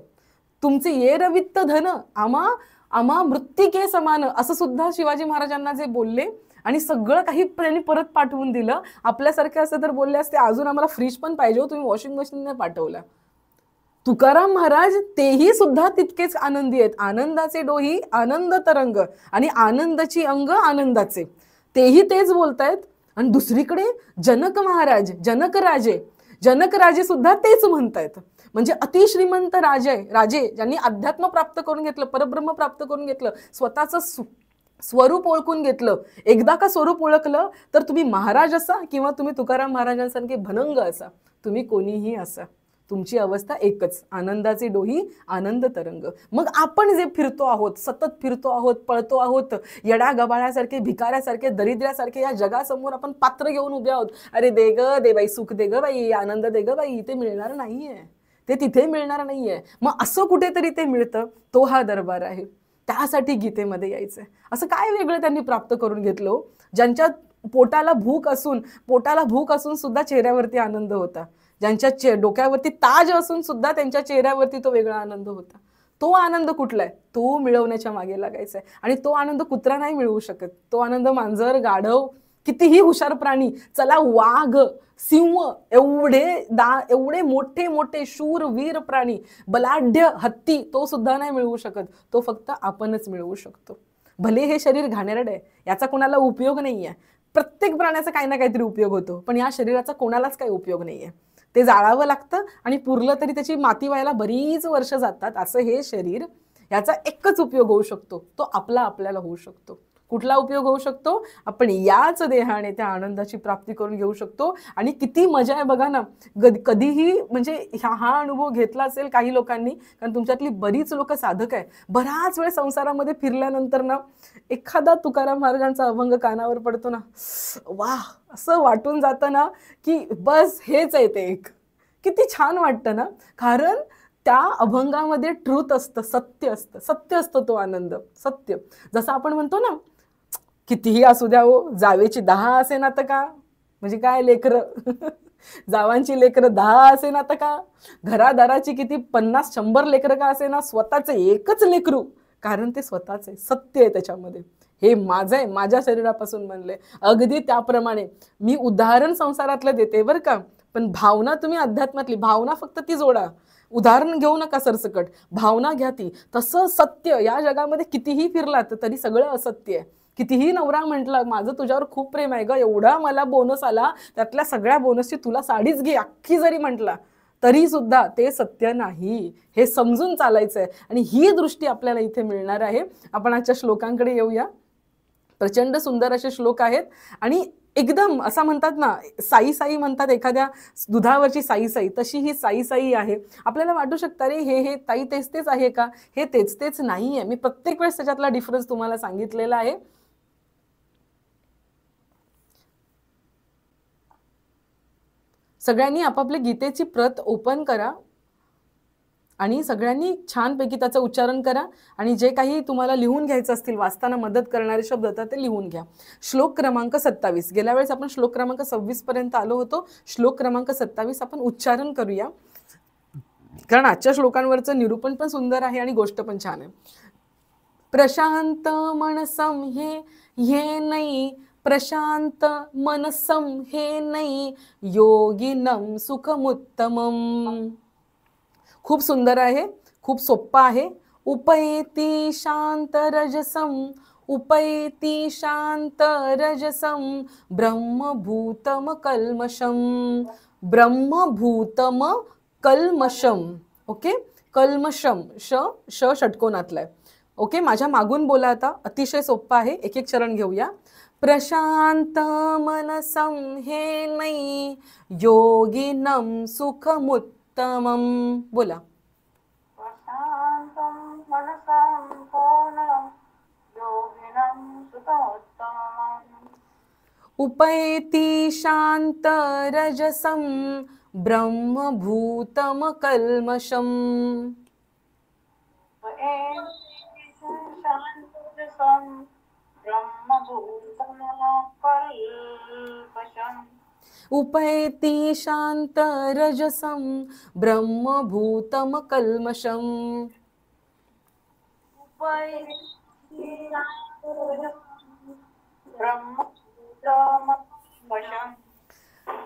Speaker 1: तुमचे ये रवित्त धन, आम्हा आम्हा मृत्तिके समान असं सुद्धा शिवाजी महाराजांना जे बोलले आणि सगळं काही त्यांनी परत पाठवून दिलं. आपल्यासारखे असं तर बोलले असते अजून आम्हाला फ्रीज पण पाहिजे हो, तुम्ही वॉशिंग मशीनने पाठवलं. तुकाराम महाराज तेही सुद्धा तितकेच आनंदी आहेत. आनंदाचे डोही आनंद तरंग आणि आनंदाची अंग आनंदाचे, तेही तेच बोलतायत. आणि दुसरीकडे जनक महाराज, जनक राजे सुद्धा तेच म्हणतायत. म्हणजे अतिश्रीमंत राजे ज्यांनी अध्यात्म प्राप्त करून घेतलं, परब्रह्म प्राप्त करून घेतलं, स्वतःचं स्वरूप ओळखून घेतलं. एकदा का स्वरूप ओळखलं तर तुम्ही महाराज असा किंवा तुम्ही तुकाराम महाराजांसारखे भनंग असा, तुम्ही कोणीही असा, तुमची अवस्था एकच, आनंदाचे डोही आनंद तरंग. मग आपण जे फिरतो आहोत, सतत फिरतो आहोत, पळतो आहोत, येडा गबाळ्यासारखे, भिकाऱ्यासारखे, दरिद्र्यासारखे या जगासमोर आपण पात्र घेऊन उभे आहोत. अरे दे ग दे बाई, सुख दे ग बाई, आनंद दे ग बाई. ते मिळणार नाहीये, ते तिथे मिळणार नाहीये. मग असं कुठेतरी ते मिळतं, तो हा दरबार आहे. त्यासाठी गीतेमध्ये यायचंय. असं काय वेगळं त्यांनी प्राप्त करून घेतलं ज्यांच्या पोटाला भूक असून सुद्धा चेहऱ्यावरती आनंद होता, ज्यांच्या डोक्यावरती ताज असून सुद्धा त्यांच्या चेहऱ्यावरती तो वेगळा आनंद होता. तो आनंद कुठला आहे, तो मिळवण्याच्या मागे लागायचा आहे. आणि तो आनंद कुत्रा नाही मिळवू शकत. तो आनंद मांजर, गाढव, कितीही हुशार प्राणी, चला वाघ, सिंह, एवढे मोठे मोठे शूर वीर प्राणी, बलाढ्य हत्ती, तो सुद्धा नाही मिळवू शकत. तो फक्त आपणच मिळवू शकतो. भले हे शरीर घाणेरडं आहे, याचा कोणाला उपयोग नाहीये. प्रत्येक प्राण्याचा काही ना काहीतरी उपयोग होतो, पण या शरीराचा कोणालाच काही उपयोग नाहीये. ते जाळावं लागतं आणि पुरलं तरी त्याची माती व्हायला बरीच वर्ष जातात. असं हे शरीर, याचा एकच उपयोग होऊ शकतो, तो आपल्याला होऊ शकतो. कुठला उपयोग होऊ शकतो, आपण याच देहाने त्या आनंदाची प्राप्ती करून घेऊ शकतो. आणि किती मजा आहे बघा ना. कधीही म्हणजे हा अनुभव घेतला असेल काही लोकांनी, कारण तुमच्यातली बरीच लोक साधक आहे. बराच वेळ संसारामध्ये फिरल्यानंतर ना एखादा तुकाराम महाराजांचा अभंग कानावर पडतो ना, वाह, असं वाटून जातं ना की बस हेच आहे ते एक. किती छान वाटतं ना, कारण त्या अभंगामध्ये ट्रूथ असतं, सत्य असतं, तो आनंद सत्य. जसं आपण म्हणतो ना, कितीही असू द्या हो, जावेची 10 असे ना तर का, म्हणजे काय लेकरं जावांची लेकरं 10 असे ना तर का, घरादाराची किती 50-100 लेकरं का असे ना, स्वतःचं एकच लेकरू, कारण ते स्वतःच आहे, सत्य आहे त्याच्यामध्ये. हे माझं आहे, माझ्या शरीरापासून बनले. अगदी त्याप्रमाणे मी उदाहरण संसारातलं देते बरं का, पण भावना तुम्ही अध्यात्मातली भावना फक्त ती जोडा. उदाहरण घेऊ नका सरसकट, भावना घ्या ती. तसं सत्य या जगामध्ये कितीही फिरलात तरी सगळं असत्य आहे. कितीही नवरा म्हटलं माझं तुझ्यावर खूप प्रेम आहे ग, एवढा मला बोनस आला, त्यातल्या सगळ्या बोनसची तुला साडीच घे अख्खी जरी म्हटला तरी सुद्धा ते सत्य नाही, हे समजून चालायचंय. आणि ही दृष्टी आपल्याला इथे मिळणार आहे. आपण आजच्या श्लोकांकडे येऊया. प्रचंड सुंदर असे श्लोक आहेत आणि एकदम असं म्हणतात ना, साई साई म्हणतात एखाद्या दुधावरची साई साई, तशी ही साई साई आहे. आपल्याला वाटू शकतं रे हे ताई तेच आहे का, हे तेच नाही आहे. मी प्रत्येक वेळेस त्याच्यातला डिफरन्स तुम्हाला सांगितलेला आहे. सगळ्यांनी आपापल्या गीतेची प्रत ओपन करा आणि सगळ्यांनी छानपैकी त्याचं उच्चारण करा. आणि जे काही तुम्हाला लिहून घ्यायचं असतील, वाचताना मदत करणारे शब्द तर ते लिहून घ्या. श्लोक क्रमांक 27, गेल्या वेळेस आपण श्लोक क्रमांक 26 पर्यंत आलो होतो. श्लोक क्रमांक 27 आपण उच्चारण करूया, कारण आजच्या श्लोकांवरचं निरूपण पण सुंदर आहे आणि गोष्ट पण छान आहे. प्रशांत मनसम हे नाही, प्रशांत मनसम हे नाही, योगिनम सुखमुत्तमम. खूप सुंदर आहे, खूप सोप्पा आहे. उपैति शांत रजसम ब्रह्मभूतम कल्मषम. ओके, कल्मषम श षटकोनातलाय. ओके, माझ्या मागून बोला आता, अतिशय सोप्पा आहे. एक एक चरण घेऊया. प्रशांत मनसम हे नाही, योगिनम सुखमुत्तमम. बोला. उपैति शांत रजसम ब्रह्मभूतम कल्मषम. उपैति शांत रजसम ब्रह्मभूतम कल्मषम.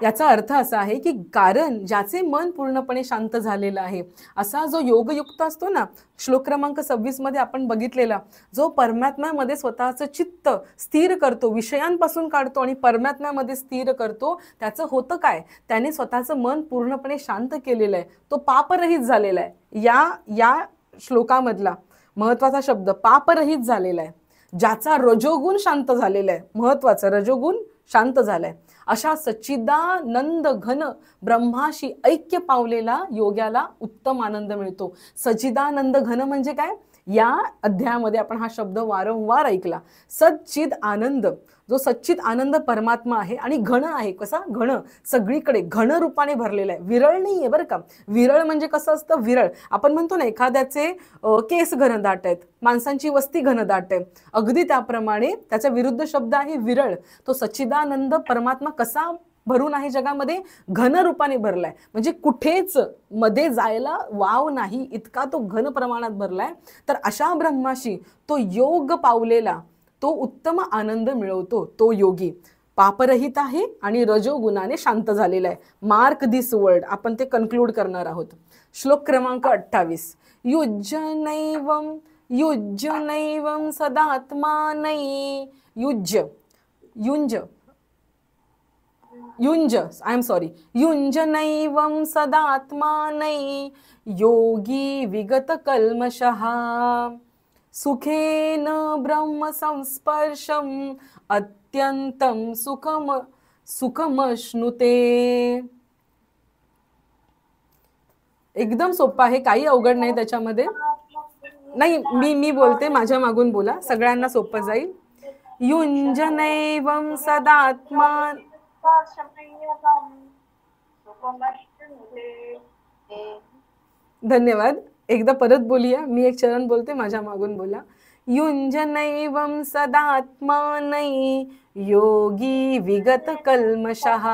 Speaker 1: याचा अर्थ असा आहे की कारण ज्याचे मन पूर्णपणे शांत झालेलं आहे, असा जो योगयुक्त असतो ना, श्लोक क्रमांक 26 मध्ये आपण बघितलेला, जो परमात्म्यामध्ये स्वतःचं चित्त स्थिर करतो, विषयांपासून काढतो आणि परमात्म्यामध्ये स्थिर करतो, त्याचं होतं काय, त्याने स्वतःचं मन पूर्णपणे शांत केलेलं आहे, तो पापरहित झालेला आहे. या श्लोकामधला महत्वाचा शब्द पापरहित झालेला आहे, ज्याचा रजोगुण शांत झालेला आहे. महत्वाचं, रजोगुण शांत झालाय. अशा सच्चिदानंद घन ब्रह्माशी ऐक्य पावलेला योग्याला उत्तम आनंद मिळतो. सच्चिदानंद घन म्हणजे काय, या अध्यायामध्ये आपण हा शब्द वारंवार ऐकला. सच्चिद आनंद, जो सच्चिद आनंद परमात्मा आहे आणि घन आहे. कसा घन, सगळीकडे घन रूपाने भरलेला आहे, विरळ नाही आहे बरं का. विरळ म्हणजे कसं असतं, विरळ आपण म्हणतो ना, एखाद्याचे केस घनदाट आहेत, माणसांची वस्ती घनदाट आहे, अगदी त्याप्रमाणे त्याचा विरुद्ध शब्द आहे विरळ. तो सच्चिदानंद परमात्मा कसा भरून आहे जगामध्ये, घन रूपाने भरलाय, म्हणजे कुठेच मध्ये जायला वाव नाही, इतका तो घन प्रमाणात भरलाय. तर अशा ब्रह्माशी तो योग पावलेला तो उत्तम आनंद मिळवतो. तो योगी पापरहित आहे आणि रजोगुणाने शांत झालेला आहे. मार्क दिस वर्ड, आपण ते कन्क्लूड करणार आहोत. श्लोक क्रमांक 28. युज्यनैवं युज्यनैवं सदात्मानै युज्य use use I am sorry युंजनैवं सदात्मानै योगी विगत कल्मषः सुखेन ब्रह्म संस्पर्शम अत्यंतम सुखमश्नुते. एकदम सोपं आहे, काही अवघड नाही त्याच्यामध्ये. नाही, मी बोलते, माझ्या मागून बोला, सगळ्यांना सोपं जाईल. युंजनैवं सदात्मान. धन्यवाद. एकदा परत बोलूया, मी एक चरण बोलते, माझ्या मागून बोला. युंजनैवं सदात्मानै योगी विगत कल्मषः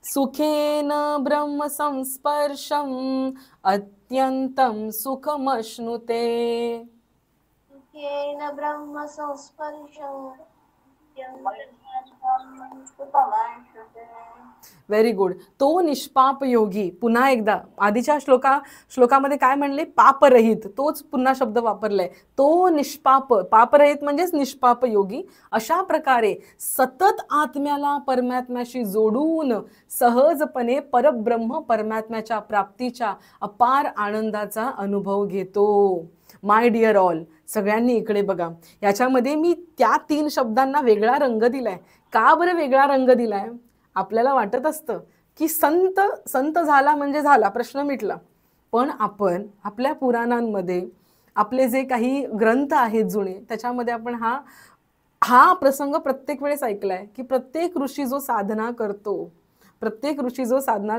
Speaker 1: सुखेन ब्रह्म संस्पर्शम अत्यंतम सुखमश्नुते. सुखेन ब्रह्म संस्पर्शम. Very good. तो निष्पाप योगी. पुन्हा एकदा आधीच्या श्लोकामध्ये काय म्हणले, पापरहित, तोच पुन्हा शब्द वापरलाय. तो निष्पाप, पापरहित म्हणजेच निष्पाप योगी. अशा प्रकारे सतत आत्म्याला परमात्म्याशी जोडून सहजपणे परब्रह्म परमात्म्याच्या प्राप्तीच्या अपार आनंदाचा अनुभव घेतो. माय डिअर ऑल, सगळ्यांनी इकडे बघा. याच्यामध्ये मी त्या 3 शब्दांना वेगळा रंग दिलाय. का बरं वेगळा रंग दिलाय? आपल्याला वाटत असतं की संत झाला म्हणजे झाला, प्रश्न मिटला. पण आपण आपल्या पुराणांमध्ये, आपले जे काही ग्रंथ आहेत जुने, त्याच्यामध्ये आपण हा प्रसंग प्रत्येक वेळेस ऐकलाय की प्रत्येक ऋषी जो साधना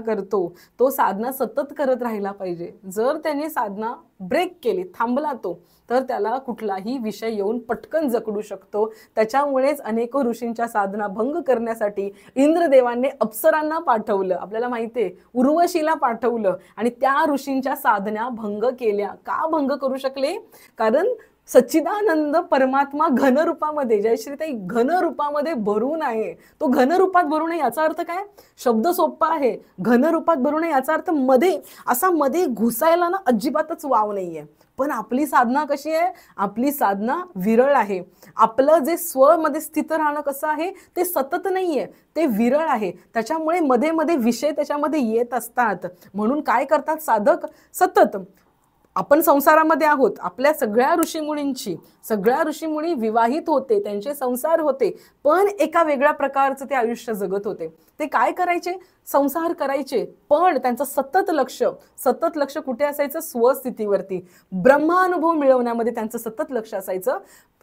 Speaker 1: करतो, तो साधना सतत करत राहिला पाहिजे. जर त्याने साधना ब्रेक केली, थांबला तो, तर त्याला कुठलाही विषय येऊन पटकन जकडू शकतो. त्याच्यामुळेच अनेक ऋषींच्या साधना भंग करण्यासाठी इंद्रदेवांनी अप्सरांना पाठवलं. आपल्याला माहिती आहे, उर्वशीला पाठवलं आणि त्या ऋषींच्या साधना भंग केल्या. का भंग करू शकले? कारण सच्चिदानंद परमात्मा घन रूपामध्ये, जयश्रीताई, घन रूपामध्ये भरून आहे. तो घन रूपात भरून आहे याचा अर्थ काय? शब्द सोपा आहे. घन रूपात भरून आहे याचा अर्थ मध्ये घुसायला ना अजिबातच वाव नाहीये. पण आपली साधना कशी आहे? आपली साधना विरळ आहे. आपलं जे स्वमध्ये स्थित राहणं कसं आहे, ते सतत नाहीये, ते विरळ आहे. त्याच्यामुळे मध्ये मध्ये विषय त्याच्यामध्ये येत असतात. म्हणून काय करतात साधक? सतत आपण संसारामध्ये आहोत. आपल्या सगळ्या ऋषीमुनी विवाहित होते, त्यांचे संसार होते, पण एका वेगळ्या प्रकारचं ते आयुष्य जगत होते. ते काय करायचे? संसार करायचे, पण त्यांचं सतत लक्ष कुठे असायचं? स्वस्थितीवरती, ब्रह्मानुभव मिळवण्यामध्ये त्यांचं सतत लक्ष असायचं.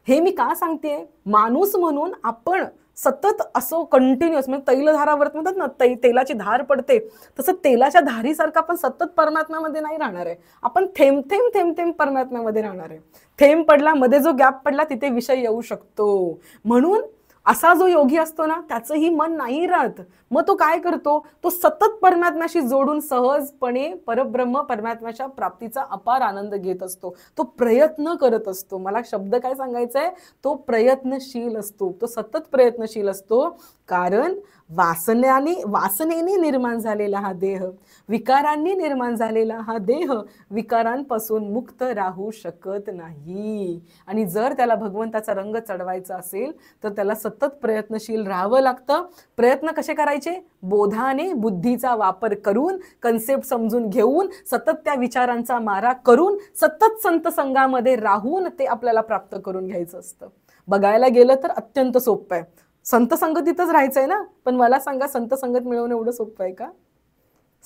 Speaker 1: हे मी का सांगते? माणूस म्हणून आपण सतत असं कंटिन्युअस, म्हणजे तैलधाराव्रत म्हणतात ना, तेलाची धार पडते, तसं तेलाच्या धारीसारखं आपण सतत परमात्म्यामध्ये नाही राहणार आहे. आपण थेंब थेंब परमात्म्यामध्ये राहणार आहे. थेंब पडला, मध्ये जो गॅप पडला, तिथे विषय येऊ शकतो. म्हणून असा जो योगी असतो ना त्याचंही मन नाही राहत. मग तो काय करतो, तो सतत परमात्म्याशी जोडून सहजपणे परब्रह्म परमात्म्याच्या प्राप्तीचा अपार आनंद घेत असतो. तो प्रयत्न करत असतो. मला शब्द काय सांगायचा तो प्रयत्नशील असतो, तो सतत प्रयत्नशील असतो. कारण वासनेने निर्माण झालेला हा देह, विकारांनी निर्माण झालेला हा देह विकारांपासून मुक्त राहू शकत नाही. आणि जर त्याला भगवंताचा रंग चढवायचा असेल तर त्याला सतत प्रयत्नशील राहावं लागतं. प्रयत्न कसे करायचे, बोधाने, बुद्धीचा वापर करून, कन्सेप्ट समजून घेऊन, सतत त्या विचारांचा मारा करून, सतत संत संघामध्ये राहून ते आपल्याला प्राप्त करून घ्यायचं असतं. बघायला गेलं तर अत्यंत सोपं आहे, संत संगतीतच राहायचंय ना. पण मला सांगा, संत संगत मिळवणं एवढं सोपं आहे का?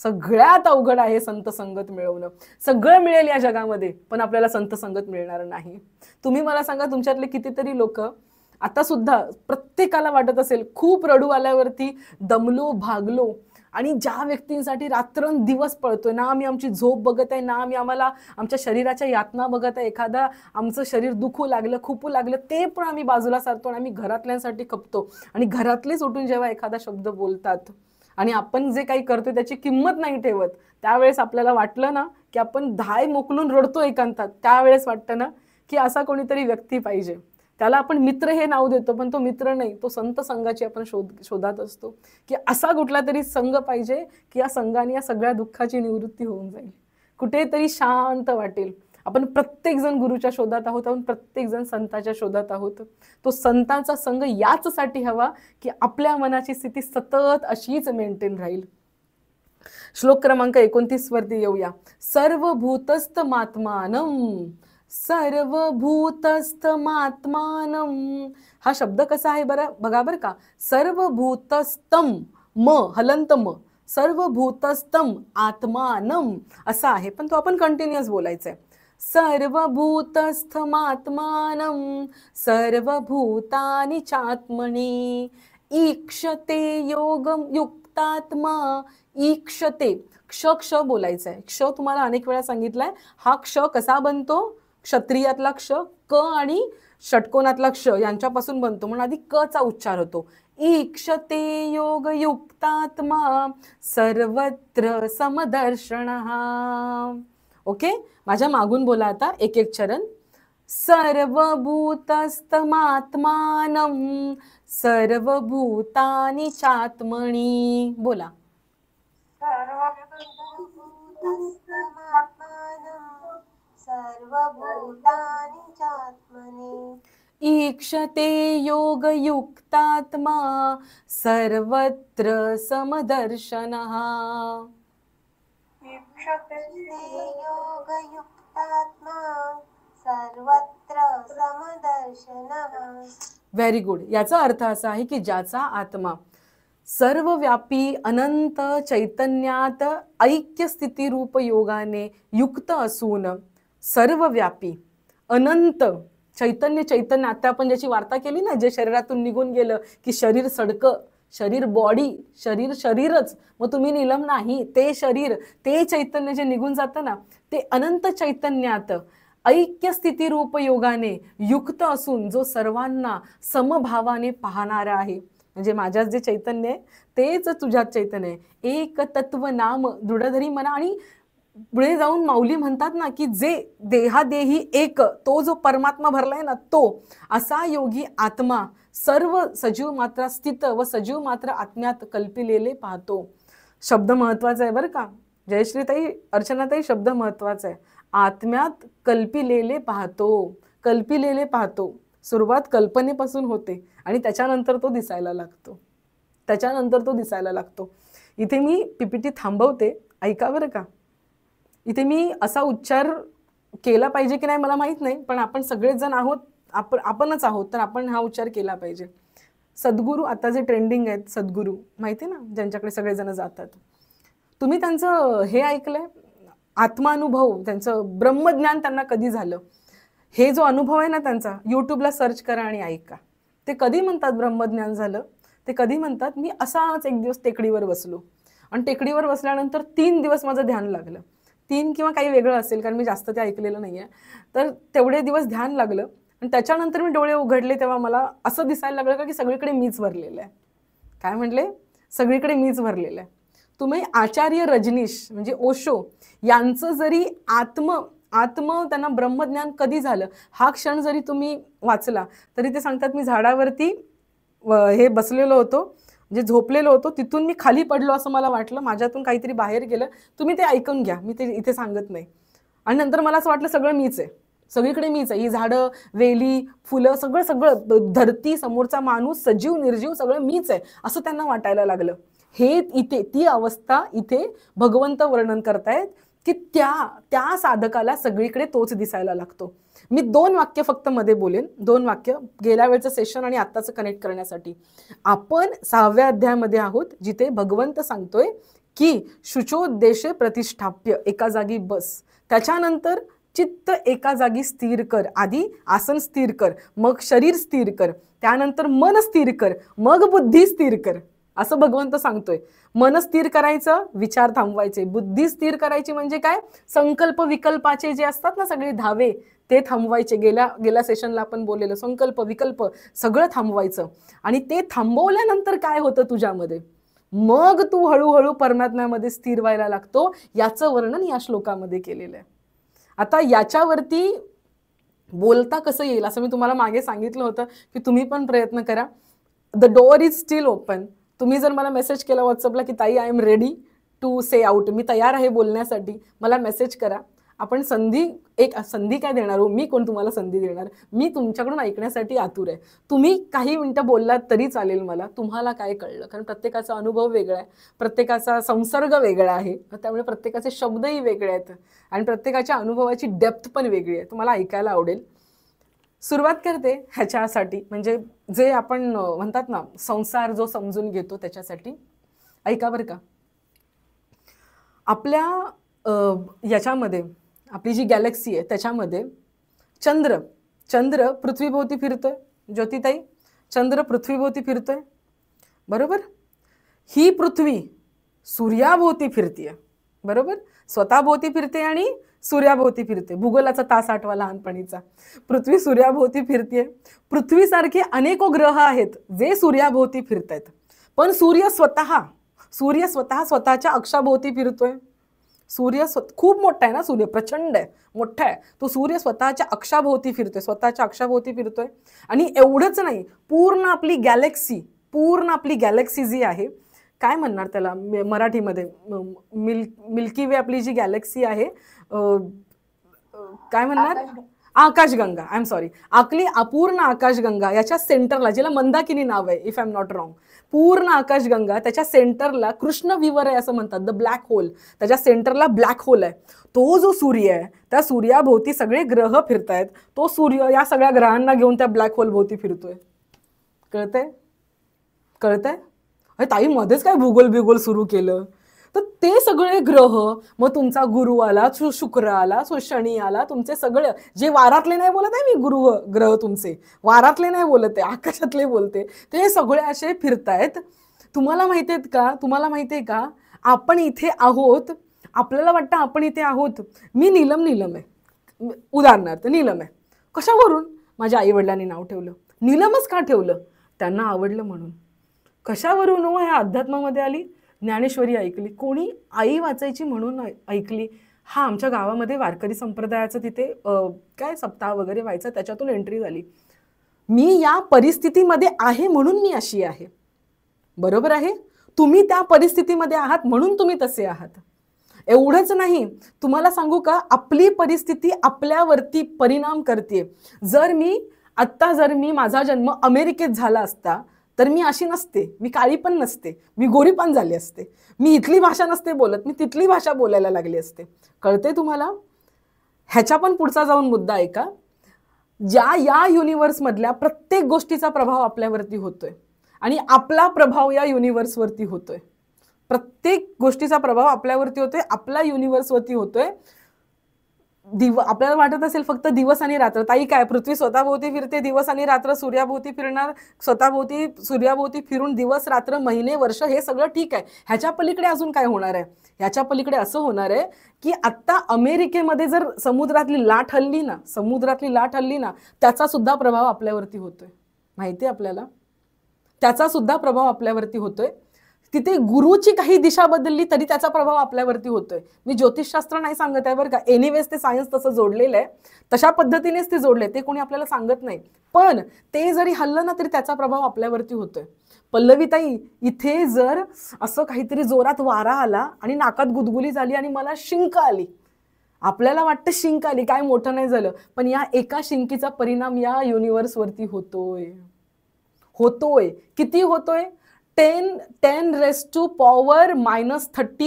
Speaker 1: सगळ्यात अवघड आहे संत संगत मिळवणं. सगळं मिळेल या जगामध्ये पण आपल्याला संत संगत मिळणार नाही. तुम्ही मला सांगा, तुमच्यातले कितीतरी लोक आता सुद्धा, प्रत्येकाला वाटत असेल खूप रडू आल्यावरती दमलो, भागलो, आणि ज्या व्यक्तींसाठी रात्रंदिवस पळतोय ना, आम्ही आमची झोप बघत आहे ना, आम्ही आम्हाला आमच्या शरीराच्या यातना बघत आहे, एखादा आमचं शरीर दुखू लागलं, खुपू लागलं, ते पण आम्ही बाजूला सारतो आणि आम्ही घरातल्यांसाठी खपतो. आणि घरातलेच उठून जेव्हा एखादा शब्द बोलतात आणि आपण जे काही करतोय त्याची किंमत नाही ठेवत, त्यावेळेस आपल्याला वाटलं ना की आपण धाय मोकलून रडतो एकांतात. त्यावेळेस वाटतं ना की असा कोणीतरी व्यक्ती पाहिजे. त्याला आपण मित्र हे नाव देतो पण तो मित्र नाही, तो संत संघाची आपण शोधात असतो की असा कुठला तरी संघ पाहिजे की या संघाने या सगळ्या दुःखाची निवृत्ती होऊन जाईल, कुठेतरी शांत वाटेल. आपण प्रत्येक जण गुरुच्या शोधात आहोत, आपण प्रत्येक जण संताच्या शोधात आहोत. तो संतांचा संघ याचसाठी हवा की आपल्या मनाची स्थिती सतत अशीच मेंटेन राहील. श्लोक क्रमांक 29 वरती येऊया. सर्वभूतस्थमात्मानं, सर्वभूतस्थमात्मानं. हा शब्द कसा आहे बघा बरं का. सर्वभूतस्थम, म हलंत म, सर्वभूतस्थम आत्मानं असा आहे, पण तो आपण कंटिन्युअस बोलायचा आहे. सर्वभूतस्थमात्मानं सर्वभूतानि चात्मनि ईक्षते योगम युक्तात्मा. ईक्षते, क्ष बोलायचं आहे. क्ष तुम्हाला अनेक वेळा सांगितलंय. हा क्ष कसा बनतो, क्षत्रियातला क्ष, क आणि षटकोनातला क्ष यांच्यापासून बनतो, म्हणून आधी क चा उच्चार होतो. ईक्षते योग युक्तात्मा सर्वत्र समदर्शनः. ओके, माझ्या मागून बोला आता एक एक चरण. सर्वभूतस्थमात्मानं सर्वभूतानि चात्मनि. बोला.
Speaker 2: सर्वभूतानि चात्मनि
Speaker 1: ईक्षते योगयुक्तात्मा सर्वत्र समदर्शनः.
Speaker 2: ईक्षते योगयुक्तात्मा सर्वत्र समदर्शनः.
Speaker 1: Very good. याचा अर्थ असा आहे की ज्याचा आत्मा सर्वव्यापी अनंत चैतन्यात ऐक्य स्थिती रूप योगाने युक्त असून, सर्वव्यापी अनंत चैतन्य आता आपण ज्याची वार्ता केली ना, जे शरीरातून निघून गेलं की शरीर सडकं, शरीर बॉडी, शरीरच, मग तुम्ही नीलम नाही, ते शरीर, ते चैतन्य जे निघून जातं ना, ते अनंत चैतन्यात ऐक्य स्थिती रूप योगाने युक्त असून जो सर्वांना समभावाने पाहणारा आहे. म्हणजे माझ्यात जे चैतन्य आहे तेच तुझ्यात चैतन्य आहे. एक तत्व नाम दृढधरी मना. आणि पुढे जाऊन माऊली म्हणतात ना की जे देहादेही एक, तो जो परमात्मा भरलाय ना, तो असा योगी आत्मा सर्व सजीव मात्रा स्थित व सजीव मात्र आत्म्यात कल्पिलेले पाहतो. शब्द महत्वाचा आहे बरं का जयश्रीताई, अर्चनाताई, शब्द महत्वाचा आहे. आत्म्यात कल्पिलेले पाहतो, कल्पिलेले पाहतो. सुरुवात कल्पनेपासून होते आणि त्याच्यानंतर तो दिसायला लागतो, इथे मी पीपीटी थांबवते, ऐका बरं का. इथे मी असा उच्चार केला पाहिजे की नाही मला माहित नाही, पण आपण सगळेच जण आहोत, आपणच आहोत, तर आपण हा उच्चार केला पाहिजे. सद्गुरू, आता जे ट्रेंडिंग आहेत सद्गुरू, माहिती ना, ज्यांच्याकडे सगळेजण जातात. तुम्ही त्यांचं हे ऐकलंय, आत्मानुभव, त्यांचं ब्रह्मज्ञान त्यांना कधी झालं, हे जो अनुभव आहे ना त्यांचा, यूट्यूबला सर्च करा आणि ऐका. ते कधी म्हणतात ब्रह्मज्ञान झालं, ते कधी म्हणतात, मी असाच एक दिवस टेकडीवर बसलो आणि टेकडीवर बसल्यानंतर 3 दिवस माझं ध्यान लागलं. 3 किंवा काही वेगळं असेल कारण मी जास्त ते ऐकलेलं नाही आहे, तर तेवढे दिवस ध्यान लागलं आणि त्याच्यानंतर मी डोळे उघडले तेव्हा मला असं दिसायला लागलं का की सगळीकडे मीच भरलेलं आहे. काय म्हटले? सगळीकडे मीच भरलेलं आहे. तुम्ही आचार्य रजनीश म्हणजे ओशो यांचं जरी आत्म त्यांना ब्रह्मज्ञान कधी झालं हा क्षण जरी तुम्ही वाचला तरी ते सांगतात मी झाडावरती हे बसलेलो होतो, जे झोपलेलो होतो तिथून मी खाली पडलो असं मला वाटलं, माझ्यातून काहीतरी बाहेर गेलं. तुम्ही ते ऐकून घ्या, मी ते इथे सांगत नाही. आणि नंतर मला असं वाटलं सगळं मीच आहे, सगळीकडे मीच आहे. ही झाडं, वेली, फुलं, सगळं सगळं, धरती, समोरचा माणूस, सजीव निर्जीव सगळं मीच आहे असं त्यांना वाटायला लागलं. हे इथे ती अवस्था इथे भगवंत वर्णन करतायत की त्या साधकाला सगळीकडे तोच दिसायला लागतो. मी 2 वाक्य फक्त मध्ये बोलेन, 2 वाक्य गेल्या वेळचं सेशन आणि आत्ताचं कनेक्ट करण्यासाठी. आपण 6व्या अध्यायामध्ये आहोत जिथे भगवंत सांगतोय की शुचोद्देशे प्रतिष्ठाप्य, एका जागी बस. त्याच्यानंतर चित्त एका जागी स्थिर कर. आधी आसन स्थिर कर, मग शरीर स्थिर कर, त्यानंतर मन स्थिर कर, मग बुद्धी स्थिर कर असं भगवंत सांगतोय. मन स्थिर करायचं, विचार थांबवायचे. बुद्धी स्थिर करायची म्हणजे काय? संकल्प विकल्पाचे जे असतात ना सगळे धावे ते थांबवायचे. गेल्या सेशनला आपण बोललेलं संकल्प विकल्प सगळं थांबवायचं. आणि ते थांबवल्यानंतर काय होतं तुझ्यामध्ये, मग तू हळूहळू परमात्म्यामध्ये स्थिर व्हायला लागतो. याचं वर्णन या श्लोकामध्ये केलेलं आहे. आता याच्यावरती बोलता कसं येईल असं मी तुम्हाला मागे सांगितलं होतं की तुम्ही पण प्रयत्न करा. The door is still open. तुम्ही जर मला मेसेज केला व्हॉट्सअपला की ताई I am ready to say out, मी तयार आहे बोलण्यासाठी, मला मेसेज करा. आपण संधी काय देणार हो, मी कोण तुम्हाला संधी देणार? मी तुमच्याकडून ऐकण्यासाठी आतुर आहे. तुम्ही काही मिनिटं बोललात तरी चालेल मला, तुम्हाला काय कळलं, कारण प्रत्येकाचा अनुभव वेगळा आहे, प्रत्येकाचा संसर्ग वेगळा आहे, त्यामुळे प्रत्येकाचे शब्दही वेगळे आहेत आणि प्रत्येकाच्या अनुभवाची डेप्थ पण वेगळी आहे. तुम्हाला ऐकायला आवडेल. सुरुवात करते ह्याच्यासाठी, म्हणजे जे आपण म्हणतात ना संसार जो समजून घेतो त्याच्यासाठी. ऐका बरं का, आपल्या याच्यामध्ये आपली जी गॅलेक्सी आहे त्याच्यामध्ये चंद्र पृथ्वीभोवती फिरतोय. ज्योतिताई, चंद्र पृथ्वीभोवती फिरतोय बरोबर. ही पृथ्वी सूर्याभोवती फिरतीये बरोबर. स्वतःभोवती फिरते आणि सूर्याभोवती फिरते. भूगोलाचा तास आठवा लहानपणीचा. पृथ्वी सूर्याभोवती फिरते. पृथ्वीसारखे अनेको ग्रह आहेत जे सूर्याभोवती फिरतायत, पण सूर्य स्वतः स्वतःच्या अक्षाभोवती फिरतोय. सूर्य खूप मोठा आहे ना, सूर्य प्रचंड आहे, मोठा आहे. तो सूर्य स्वतःच्या अक्षाभोवती फिरतोय. आणि एवढंच नाही, पूर्ण आपली गॅलेक्सी जी आहे, काय म्हणणार त्याला मराठीमध्ये, मिल्की वे आपली जी गॅलेक्सी आहे, काय म्हणणार, आकाशगंगा, आय एम सॉरी, आपली अपूर्ण आकाशगंगा याच्या सेंटरला, जिला मंदाकिनी नाव आहे if I am not wrong, पूर्ण आकाशगंगा त्याच्या सेंटरला कृष्ण विवर आहे असं म्हणतात, द ब्लॅक होल. त्याच्या सेंटरला ब्लॅक होल आहे. तो जो सूर्य आहे त्या सूर्याभोवती सगळे ग्रह फिरतायत. तो सूर्य या सगळ्या ग्रहांना घेऊन त्या ब्लॅक होल भोवती फिरतोय. कळतंय? अरे ताई मध्येच काय भूगोल सुरू केलं. तर ते सगळे ग्रह, मग तुमचा गुरु आला, शुक्र आला, शनी आला, तुमचे सगळे जे वारातले नाही बोलत आहे मी, ग्रह तुमचे वारातले नाही बोलत आहे, आकाशातले बोलते, ते सगळे असे फिरतायत. तुम्हाला माहितीये का आपण इथे आहोत, आपल्याला वाटतं आपण इथे आहोत. मी नीलम आहे, उदाहरणार्थ नीलम आहे. कशावरून? माझ्या आई वडिलांनी नाव ठेवलं. नीलमच का ठेवलं? त्यांना आवडलं म्हणून. कशावरून हो? ह्या अध्यात्मामध्ये आली, ज्ञानेश्वरी ऐकली, कोणी आई वाचायची म्हणून ऐकली. हा आमच्या गावामध्ये वारकरी संप्रदायाचं तिथे काय सप्ताह वगैरे व्हायचं, त्याच्यातून एंट्री झाली. मी या परिस्थितीमध्ये आहे म्हणून मी अशी आहे, बरोबर आहे. तुम्ही त्या परिस्थितीमध्ये आहात म्हणून तुम्ही तसे आहात. एवढंच नाही, तुम्हाला सांगू का, आपली परिस्थिती आपल्यावरती परिणाम करते. जर मी माझा जन्म अमेरिकेत झाला असता तर मी अशी नसते, मी काळी पण नसते, मी गोरी पण झाली असते, मी इथली भाषा नसते बोलत, मी तिथली भाषा बोलायला लागली असते. कळते तुम्हाला? ह्याच्या पण पुढचा जाऊन मुद्दा आहे का, या युनिव्हर्समधल्या प्रत्येक गोष्टीचा प्रभाव आपल्यावरती होतोय आणि आपला प्रभाव या युनिव्हर्सवरती होतोय. प्रत्येक गोष्टीचा प्रभाव आपल्यावरती होतोय, आपला युनिव्हर्सवरती होतोय. आपल्याला वाटत असेल फक्त दिवस आणि रात्र. ताई काय, पृथ्वी स्वतःभोवती फिरते दिवस आणि रात्र, सूर्याभोवती फिरणार, स्वतःभोवती सूर्याभोवती फिरून दिवस रात्र महिने वर्ष हे सगळं ठीक आहे. ह्याच्या पलीकडे अजून काय होणार आहे? ह्याच्या पलीकडे असं होणार आहे की आता अमेरिकेमध्ये जर समुद्रातली लाट हल्ली ना त्याचा सुद्धा प्रभाव आपल्यावरती होतोय. माहिती आहे आपल्याला? त्याचा सुद्धा प्रभाव आपल्यावरती होतोय. तिथे गुरुची काही दिशा बदलली तरी त्याचा प्रभाव आपल्यावरती होतोय. मी ज्योतिषशास्त्र नाही सांगत आहे बरं का. एनिवेज ते सायन्स तसं जोडलेलं आहे, तशा पद्धतीनेच ते जोडले, ते कोणी आपल्याला सांगत नाही. पण ते जरी हल्लं ना तरी त्याचा प्रभाव आपल्यावरती होतोय. पल्लवीताई, इथे जर असं काहीतरी जोरात वारा आला आणि नाकात गुदगुली झाली आणि मला शिंक आली, आपल्याला वाटतं शिंक आली, काय मोठं नाही झालं, पण या एका शिंकीचा परिणाम या युनिव्हर्सवरती होतोय. किती होतोय? 10⁻⁻30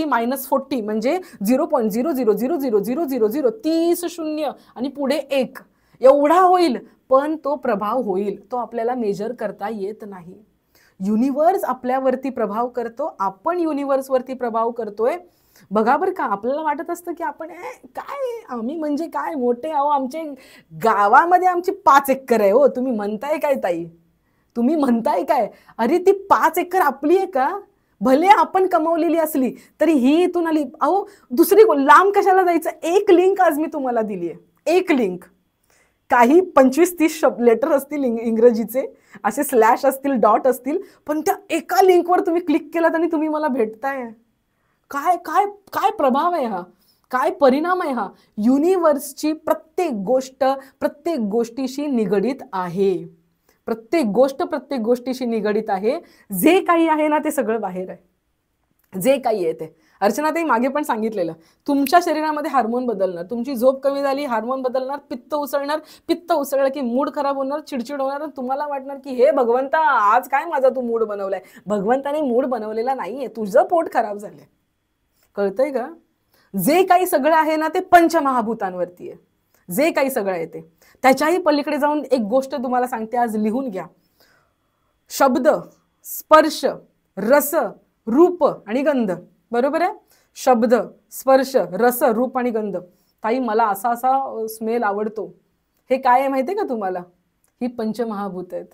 Speaker 1: -40 म्हणजे 0.000000 30 शून्य आणि पुढे 1 एवढा होईल. पण तो प्रभाव होईल, तो आपल्याला मेजर करता येत नाही. युनिव्हर्स आपल्यावरती प्रभाव करतो, आपण युनिव्हर्सवरती प्रभाव करतोय. बघा बरं का, आपल्याला वाटत असतं की आपण काय, आम्ही म्हणजे काय मोठे आहो, आमचे गावामध्ये आमची 5 एकर आहे हो. तुम्ही म्हणताय काय ताई? तुम्ही म्हणताय काय? अरे ती 5 एकर आपली आहे का? भले आपण कमावलेली असली तरी ही इथून आली. अहो दुसरी लांब कशाला जायचं? एक लिंक आज मी तुम्हाला दिली आहे, एक लिंक. काही 25-30 लेटर असतील इंग्रजीचे, असे स्लॅश असतील, डॉट असतील, पण त्या एका लिंकवर तुम्ही क्लिक केलात आणि तुम्ही मला भेटताय. काय काय काय प्रभाव आहे हा, काय परिणाम आहे हा? युनिव्हर्सची प्रत्येक गोष्टीशी निगडीत आहे. प्रत्येक गोष्टीशी निगडीत आहे. जे काही आहे ना ते सगळं बाहेर आहे, जे काही आहे ते. अर्चनाताई मागे पण सांगितलेलं, तुमच्या शरीरामध्ये हार्मोन बदलणार, तुमची झोप कमी झाली हार्मोन बदलणार, पित्त उसळलं की मूड खराब होणार, चिडचिड होणार, आणि तुम्हाला वाटणार की हे भगवंता आज काय माझा तू मूड बनवलाय. भगवंताने मूड बनवलेला नाहीये, तुझं पोट खराब झालंय. कळतंय का? जे काही सगळं आहे ना ते पंचमहाभूतांवरती आहे. जे काही सगळं आहे ते. त्याच्याही पलीकडे जाऊन एक गोष्ट तुम्हाला सांगते, आज लिहून घ्या. शब्द, स्पर्श, रस, रूप आणि गंध. बरोबर आहे? शब्द, स्पर्श, रस, रूप आणि गंध. ताई मला असा स्मेल आवडतो. हे काय आहे माहितीये का तुम्हाला? ही पंचमहाभूत आहेत.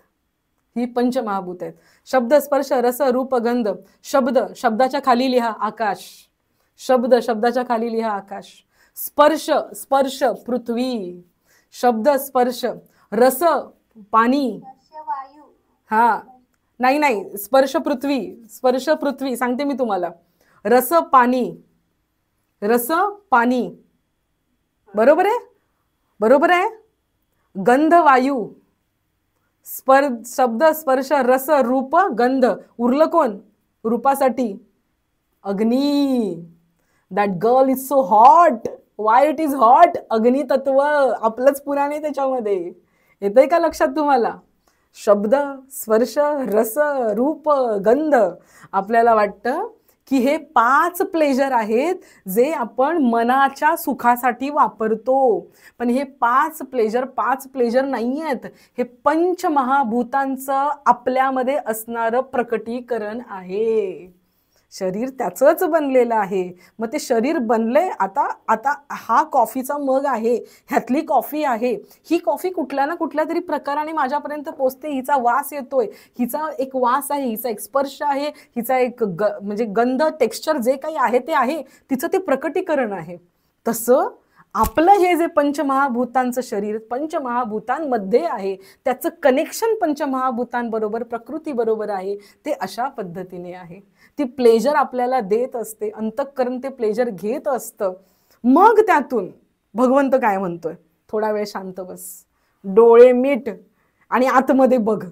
Speaker 1: शब्द, स्पर्श, रस, रूप, गंध. शब्दाच्या खाली लिहा आकाश. शब्दाच्या खाली लिहा आकाश. स्पर्श पृथ्वी. शब्द स्पर्श. रस पाणी.
Speaker 2: वायू.
Speaker 1: हा नाही, स्पर्श पृथ्वी सांगते मी तुम्हाला. रस पाणी. बरोबर आहे. गंध वायू. शब्द स्पर्श रस रूप गंध. उरलं कोण? रूपासाठी अग्नी. That girl is so hot. Why it is hot? अग्नी तत्व आपलंच पुराण आहे त्याच्यामध्ये. येतंय का लक्षात तुम्हाला? शब्द, स्पर्श, रस, रूप, गंध. आपल्याला वाटतं की हे 5 प्लेजर आहेत जे आपण मनाच्या सुखासाठी वापरतो, पण हे 5 प्लेजर नाही आहेत. हे पंचमहाभूतांचं आपल्यामध्ये असणारं प्रकटीकरण आहे. शरीर त्याचंच बनलेलं आहे. मग ते शरीर बनलंय. आता हा कॉफीचा मग आहे, ह्यातली कॉफी आहे. ही कॉफी कुठल्या ना कुठल्या तरी प्रकाराने माझ्यापर्यंत पोचते. हिचा वास येतोय, हिचा एक वास आहे, हिचा एक स्पर्श आहे, हिचा एक म्हणजे गंध, टेक्स्चर जे काही आहे ते आहे, तिचं ते प्रकटीकरण आहे. तसं आपलं हे जे पंचमहाभूतांचं शरीर पंचमहाभूतांमध्ये आहे, त्याचं कनेक्शन पंचमहाभूतांबरोबर, प्रकृतीबरोबर आहे. ते अशा पद्धतीने आहे. ती प्लेजर आपल्याला देत असते, अंतःकरण ते प्लेजर घेत असतं. मग त्यातून भगवंत काय म्हणतोय? थोडा वेळ शांत बस, डोळे मीट आणि आतमध्ये बघ.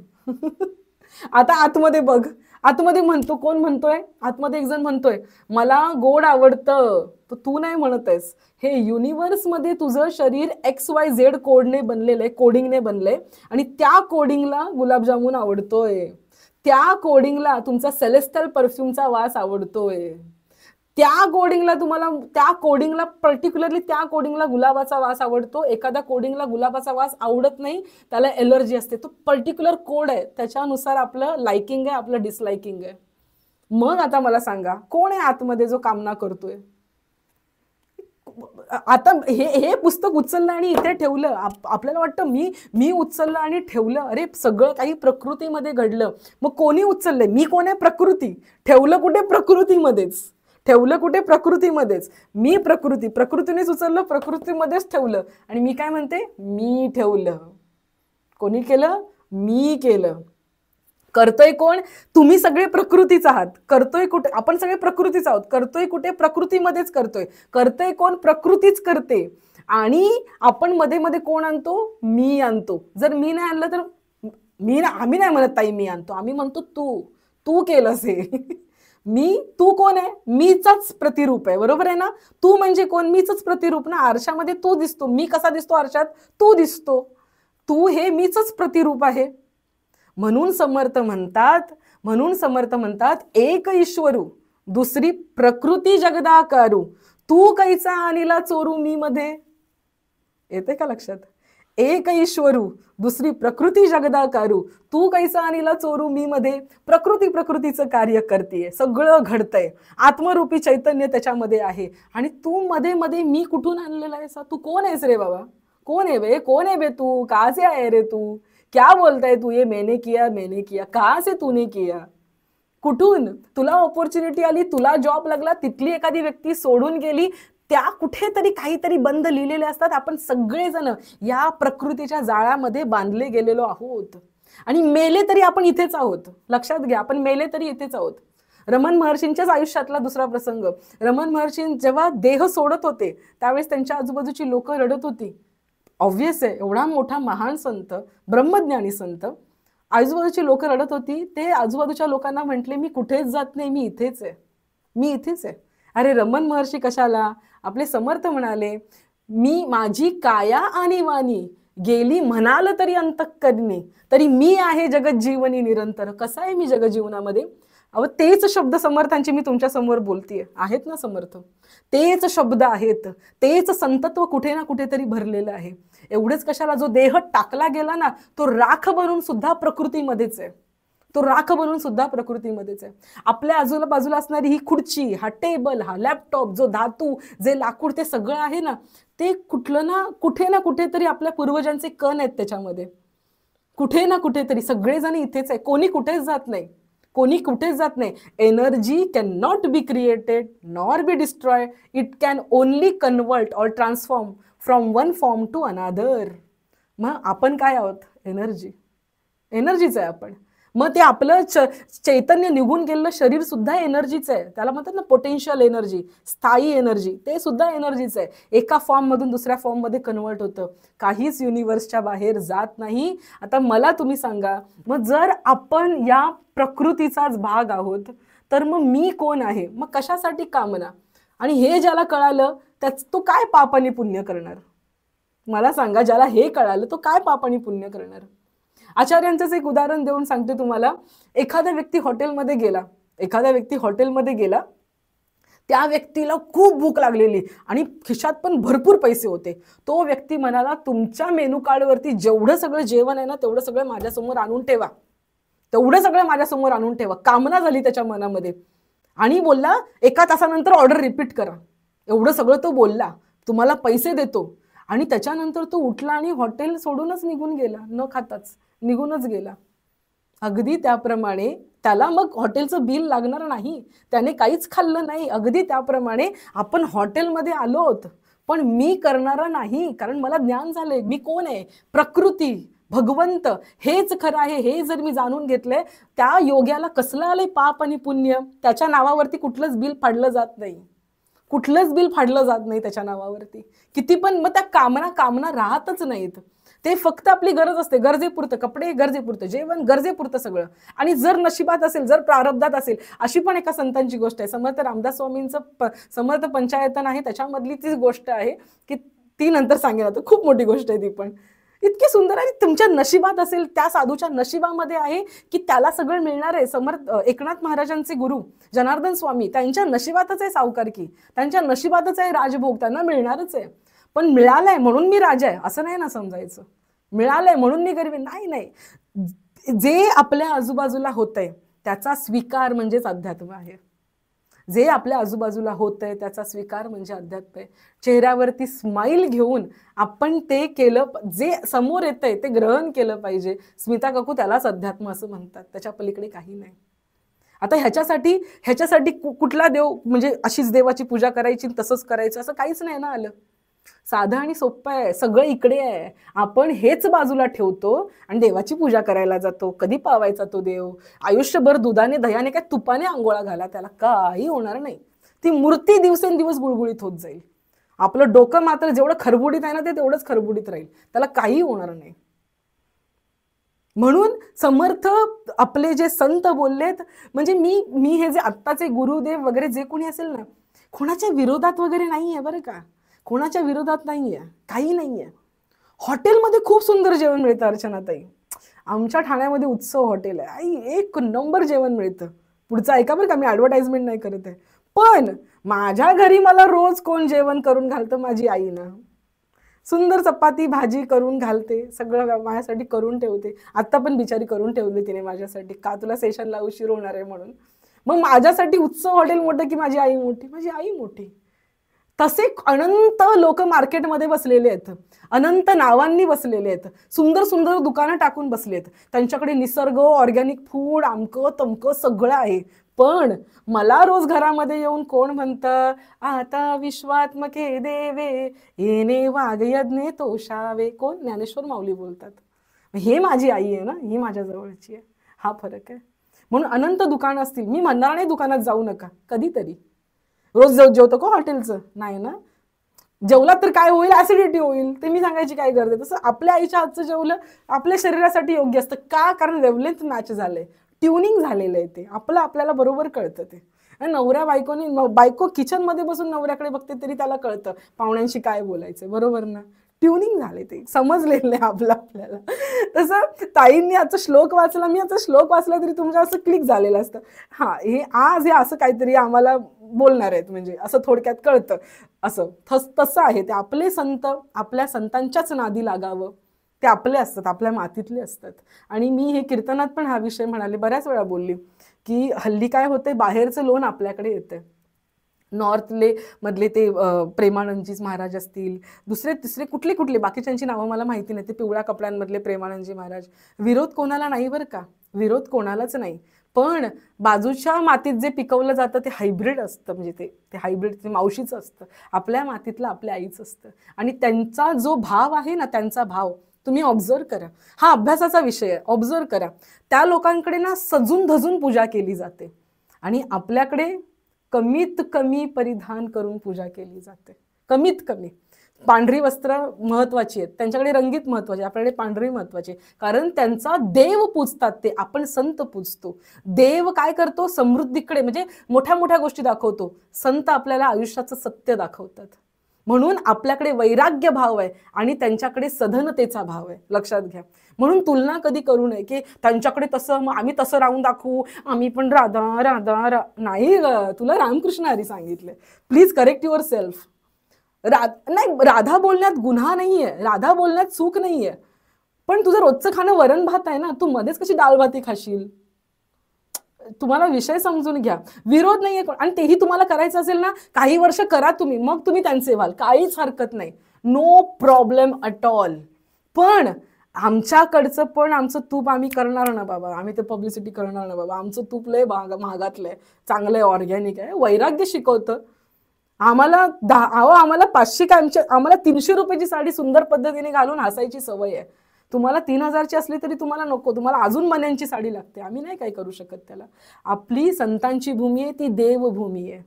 Speaker 1: आता आतमध्ये बघ. आतमध्ये म्हणतो, कोण म्हणतोय? आतमध्ये एक जण म्हणतोय मला गोड आवडतं. तर तू नाही म्हणत आहेस. हे युनिव्हर्समध्ये तुझं शरीर XYZ कोडने बनलेलं आहे, कोडिंगने बनलंय, आणि त्या कोडिंगला गुलाबजामुन आवडतोय. त्या कोडिंगला तुमचा सेलेस्टल परफ्यूमचा वास आवडतोय. त्या कोडिंगला पर्टिक्युलरली त्या कोडिंगला गुलाबाचा वास आवडतो. एखाद्या कोडिंगला गुलाबाचा वास आवडत नाही, त्याला एलर्जी असते. तो पर्टिक्युलर कोड आहे, त्याच्यानुसार आपलं लाइकिंग आहे, आपलं डिसलाइकिंग आहे. मग आता मला सांगा, कोण आहे आतमध्ये जो कामना करतोय? आता हे पुस्तक उचललं आणि इथे ठेवलं, आपल्याला वाटतं मी उचललं आणि ठेवलं. अरे सगळं काही प्रकृतीमध्ये घडलं. मग कोणी उचललंय? मी कोण आहे? प्रकृती. ठेवलं कुठे? प्रकृतीमध्येच. ठेवलं कुठे? प्रकृतीमध्येच. मी प्रकृतीनेच उचललं, प्रकृतीमध्येच ठेवलं. आणि मी काय म्हणते? मी ठेवलं. कोणी केलं? मी केलं. करतोय कोण? तुम्ही सगळे प्रकृतीच आहात. करतोय कुठे? आपण सगळे प्रकृतीच आहोत. करतोय कुठे? प्रकृतीमध्येच करतोय. करतोय कोण? प्रकृतीच करते. आणि आपण मध्ये मध्ये कोण आणतो? मी आणतो. जर मी नाही आणलं तर आम्ही नाही म्हणत ताई मी आणतो, आम्ही म्हणतो तू केलंस हे. तू कोण आहे? मीचाच प्रतिरूप आहे. बरोबर आहे ना? तू म्हणजे कोण? मीच प्रतिरूप ना. आरशामध्ये तू दिसतो. मी कसा दिसतो आरशात? तू दिसतो. तू हे मीच प्रतिरूप आहे. म्हणून समर्थ म्हणतात एक ईश्वरू दुसरी प्रकृती जगदाकारू, तू कैसा आणिला चोरू मी मध्ये. येते का लक्षात? एक ईश्वरू दुसरी प्रकृती जगदाकारू, तू कैसा आणिला चोरू मी मध्ये. प्रकृतीचं कार्य करतेय, सगळं घडतंय. आत्मरूपी चैतन्य त्याच्यामध्ये आहे. आणि तू मध्ये मध्ये मी कुठून आणलेला आहेस? तू कोण आहेस रे बाबा? कोण आहे बे तू? कहाँ से आहे रे तू? क्या बोलता है तू? ये मैंने किया. कहाँ से तूने किया? कुठून? तुला ऑपॉर्च्युनिटी आली, तुला जॉब लागला, तिथली एखादी व्यक्ती सोडून गेली, त्या कुठेतरी काहीतरी बंध लिहिलेले असतात. आपण सगळेजण या प्रकृतीच्या जाळ्यामध्ये बांधले गेलेलो आहोत. आणि मेले तरी आपण इथेच आहोत. लक्षात घ्या, आपण मेले तरी इथेच आहोत. रमण महर्षींच्याच आयुष्यातला दुसरा प्रसंग. रमण महर्षी जेव्हा देह सोडत होते त्यावेळेस त्यांच्या आजूबाजूची लोक रडत होती. ऑब्व्हियस आहे, एवढा मोठा महान संत, ब्रह्मज्ञानी संत, आजूबाजूची लोक रडत होती. ते आजूबाजूच्या लोकांना म्हटले मी कुठेच जात नाही, मी इथेच आहे. अरे रमण महर्षी कशाला? आपले समर्थ म्हणाले माझी काया आणि वाणी गेली म्हणाल तरी अंतःकरणी, तरी मी आहे जगज्जीवनी निरंतर. कसा आहे मी जगजीवनामध्ये? अहो तेच शब्द समर्थांचे मी तुमच्या समोर बोलतीये. आहेत ना समर्थ? तेच शब्द आहेत, तेच संतत्व कुठे ना कुठेतरी भरलेलं आहे. एवढेच कशाला, जो देह टाकला गेला ना तो राख बनून सुद्धा प्रकृतीमध्येच आहे. आपल्या आजूबाजूला असणारी ही खुर्ची, हा टेबल, हा लॅपटॉप, जो धातू, जे लाकूड, ते सगळं आहे ना, ते कुठे ना कुठेतरी आपल्या पूर्वजांचे कण आहेत त्याच्यामध्ये. कुठे ना कुठेतरी सगळेजण इथेच आहे. कोणी कुठेच जात नाही. Energy can not be created nor be destroy. It can only convert or transform from one form to another. मग आपण काय आहोत? एनर्जीच आहे आपण. मग ते आपलं चैतन्य निघून गेलेलं शरीर सुद्धा एनर्जीच आहे. त्याला म्हणतात ना पोटेन्शियल एनर्जी, स्थायी एनर्जी, ते सुद्धा एनर्जीच आहे. एका फॉर्म मधून दुसऱ्या फॉर्म मध्ये कन्वर्ट होतं. काहीच युनिव्हर्सच्या बाहेर जात नाही. आता मला तुम्ही सांगा, मग जर आपण या प्रकृतीचाच भाग आहोत तर मग मी कोण आहे? मग कशासाठी कामना? आणि हे ज्याला कळालं तो काय पाप आणि पुण्य करणार? मला सांगा, ज्याला हे कळालं तो काय पाप आणि पुण्य करणार? आचार्यांचंच एक उदाहरण देऊन सांगते तुम्हाला. एखादा व्यक्ती हॉटेलमध्ये गेला, त्या व्यक्तीला खूप भूक लागलेली आणि खिशात पण भरपूर पैसे होते. तो व्यक्ती म्हणाला, तुमच्या मेनू कार्डवरती जेवढं सगळं जेवण आहे ना तेवढं सगळं माझ्यासमोर आणून ठेवा. कामना झाली त्याच्या मनामध्ये आणि बोलला 1 तासानंतर ऑर्डर रिपीट करा. एवढं सगळं तो बोलला, तुम्हाला पैसे देतो. आणि त्याच्यानंतर तो उठला आणि हॉटेल सोडूनच निघून गेला, न खाताच निघूनच गेला. अगदी त्याप्रमाणे त्याला मग हॉटेलचं बिल लागणार नाही, त्याने काहीच खाल्लं नाही. अगदी त्याप्रमाणे आपण हॉटेलमध्ये आलोत पण मी करणारा नाही, कारण मला ज्ञान झालंय मी कोण आहे. प्रकृती, भगवंत हेच खरं आहे. हे जर मी जाणून घेतलंय, त्या योग्याला कसलं आलंय पाप आणि पुण्य? त्याच्या नावावरती कुठलंच बिल फाडलं जात नाही त्याच्या नावावरती. किती पण मग त्या कामना राहतच नाहीत. ते फक्त आपली गरज असते, गरजेपुरतं कपडे, गरजेपुरतं जेवण, गरजेपुरतं सगळं. आणि जर नशिबात असेल, जर प्रारब्धात असेल, अशी पण एका संतांची गोष्ट आहे. समर्थ रामदास स्वामींचं समर्थ पंचायतन आहे, त्याच्यामधली ती गोष्ट आहे की ती नंतर सांगेन आता. खूप मोठी गोष्ट आहे ती, पण इतकी सुंदर आहे. तुमच्या नशिबात असेल, त्या साधूच्या नशिबामध्ये आहे की त्याला सगळं मिळणार आहे. समर्थ एकनाथ महाराजांचे गुरु जनार्दन स्वामी, त्यांच्या नशिबातच आहे सावकारकी, त्यांच्या नशिबातच आहे राजभोग, त्यांना मिळणारच आहे. पण मिळालंय म्हणून मी राजा आहे असं नाही ना समजायचं. मिळालंय म्हणून मी गरीब नाही. जे आपल्या आजूबाजूला होतंय त्याचा स्वीकार म्हणजेच अध्यात्म आहे. जे आपल्या आजूबाजूला होत आहे त्याचा स्वीकार म्हणजे अध्यात्म आहे. चेहऱ्यावरती स्माईल घेऊन आपण ते केलं, जे समोर येतंय ते ग्रहण केलं पाहिजे. स्मिता काकू त्यालाच अध्यात्म असं म्हणतात, त्याच्या पलीकडे काही नाही. आता ह्याच्यासाठी कुठला देव, म्हणजे अशीच देवाची पूजा करायची तसंच करायचं असं काहीच नाही ना आलं. साधं आणि सोपं आहे, सगळं इकडे आहे. आपण हेच बाजूला ठेवतो आणि देवाची पूजा करायला जातो. कधी पावायचा तो देव? आयुष्यभर दुधाने दह्याने काय तुपाने आंघोळा घाला, त्याला काही होणार नाही. ती मूर्ती दिवसेंदिवस गुळगुळीत होत जाईल. आपलं डोकं मात्र जेवढं खरबुडीत आहे ना ते तेवढंच खरबुडीत राहील, त्याला काही होणार नाही. म्हणून समर्थ आपले जे संत बोललेत, म्हणजे मी हे जे आत्ताचे गुरुदेव वगैरे जे कोणी असेल ना, कोणाच्या विरोधात वगैरे नाहीये बरं का, कोणाच्या विरोधात नाहीये, काही नाहीये. हॉटेलमध्ये खूप सुंदर जेवण मिळतं अर्चनाताई. आमच्या ठाण्यामध्ये उत्सव हॉटेल आहे, आई एक नंबर जेवण मिळतं. पुढचं ऐका बरं का, मी ॲडव्हर्टाइजमेंट नाही करत आहे. पण माझ्या घरी मला रोज कोण जेवण करून घालतं? माझी आई ना. सुंदर चपाती भाजी करून घालते, सगळं माझ्यासाठी करून ठेवते. आत्ता पण बिचारी करून ठेवली तिने माझ्यासाठी, का तुला सेशनला उशीर होणार आहे म्हणून. मग माझ्यासाठी उत्सव हॉटेल मोठं की माझी आई मोठी? माझी आई मोठी. तसे अनंत लोक मार्केटमध्ये बसलेले आहेत, अनंत नावांनी बसलेले आहेत, सुंदर सुंदर दुकानं टाकून बसलेत. त्यांच्याकडे निसर्ग, ऑर्गॅनिक फूड, अमकं तमकं सगळं आहे. पण मला रोज घरामध्ये येऊन कोण म्हणतं, आता विश्वात्मके देवे येणे वाघ यज्ञे तोषावे? कोण? ज्ञानेश्वर माऊली बोलतात. हे माझी आई आहे ना, ही माझ्या जवळची आहे. हा फरक आहे. म्हणून अनंत दुकानं असतील, मी म्हणणार नाही दुकानात जाऊ नका, कधीतरी. रोज जेवतो का हॉटेलचं? नाही ना. जेवलात तर काय होईल? ऍसिडिटी होईल, ते मी सांगायची काय गरज आहे. तसं आपल्या आईच्या हातचं जेवलं आपल्या शरीरासाठी योग्य असतं. का? कारण वेवलेंथ मॅच झालंय, ट्युनिंग झालेलं आहे ते. आपल्याला बरोबर कळतं ते. नवऱ्या बायको किचनमध्ये बसून नवऱ्याकडे बघते तरी त्याला कळतं पाहुण्यांशी काय बोलायचं, बरोबर ना. ट्युनिंग झाले ते, समजलेलं आहे आपल्याला. तसं ताईंनी आजचा श्लोक वाचला, मी आजचा श्लोक वाचला तरी तुमच्या असं क्लिक झालेलं असतं. हा, हे आज हे असं काहीतरी आम्हाला बोलणार आहेत, म्हणजे असं थोडक्यात कळतं. असं तसं आहे ते. आपले संत आपल्या संतांच्याच नादी लागावं, ते आपले असतात, आपल्या मातीतले असतात. आणि मी हे कीर्तनात पण हा विषय म्हणाले, बऱ्याच वेळा बोलली की हल्ली काय होते, बाहेरचं लोन आपल्याकडे येते. नॉर्थले मधले ते प्रेमानंदजी महाराज असतील, दुसरे तिसरे कुठले बाकीच्यांची नावं मला माहिती नाही, ते पिवळ्या कपड्यांमधले प्रेमानंदजी महाराज. विरोध कोणाला नाही बरं का, विरोध कोणालाच नाही. पण बाजूच्या मातीत जे पिकवलं जातं ते हायब्रिड असतं, म्हणजे ते हायब्रिड ते मावशीचं असतं, आपल्या मातीतलं आपल्या आईचं असतं. आणि त्यांचा जो भाव आहे ना, त्यांचा भाव तुम्ही ऑब्झर्व करा. हा अभ्यासाचा विषय आहे, ऑब्झर्व करा. त्या लोकांकडे ना सजून धजून पूजा केली जाते आणि आपल्याकडे कमीत कमी परिधान करून पूजा केली जाते. कमीत कमी पांढरी वस्त्र महत्वाची आहेत, त्यांच्याकडे रंगीत महत्वाची, आपल्याकडे पांढरी महत्वाची. कारण त्यांचा देव पूजतात ते, आपण संत पूजतो. देव काय करतो? समृद्धीकडे, म्हणजे मोठ्या मोठ्या गोष्टी दाखवतो. संत आपल्याला आयुष्याचं सत्य दाखवतात. म्हणून आपल्याकडे वैराग्य भाव आहे आणि त्यांच्याकडे सधनतेचा भाव आहे, लक्षात घ्या. म्हणून तुलना कधी करू नये की त्यांच्याकडे तसं मग आम्ही तसं राहून दाखवू, आम्ही पण राधा राधा नाही. तुला रामकृष्ण हरी सांगितले, प्लीज करेक्ट युअर सेल्फ. नाही, राधा बोलण्यात गुन्हा नाहीये, राधा बोलण्यात चूक नाहीये. पण तुझं रोजचं खाणं वरण भात आहे ना, तू मध्येच कशी डाळ भाती खाशील? तुम्हाला विषय समजून घ्या. विरोध नाहीये, आणि तेही तुम्हाला करायचं असेल ना, काही वर्ष करा तुम्ही, मग तुम्ही त्यांचे व्हाल, काहीच हरकत नाही, नो प्रॉब्लेम अट ऑल. पण आमच्याकडचं पण आमचं तूप आम्ही करणार ना बाबा, आम्ही ते पब्लिसिटी करणार ना बाबा, आमचं तूप लय महागातलं आहे, चांगलं आहे, ऑर्गॅनिक आहे, वैराग्य शिकवतं. आम्हाला 500 काय, आम्हाला 300 रुपयाची साडी सुंदर पद्धतीने घालून हसायची सवय आहे. तुम्हाला 3000ची असली तरी तुम्हाला नको, तुम्हाला अजून मन्यांची साडी लागते. आम्ही नाही काय करू शकत त्याला. आपली संतांची भूमी आहे, ती देवभूमी आहे.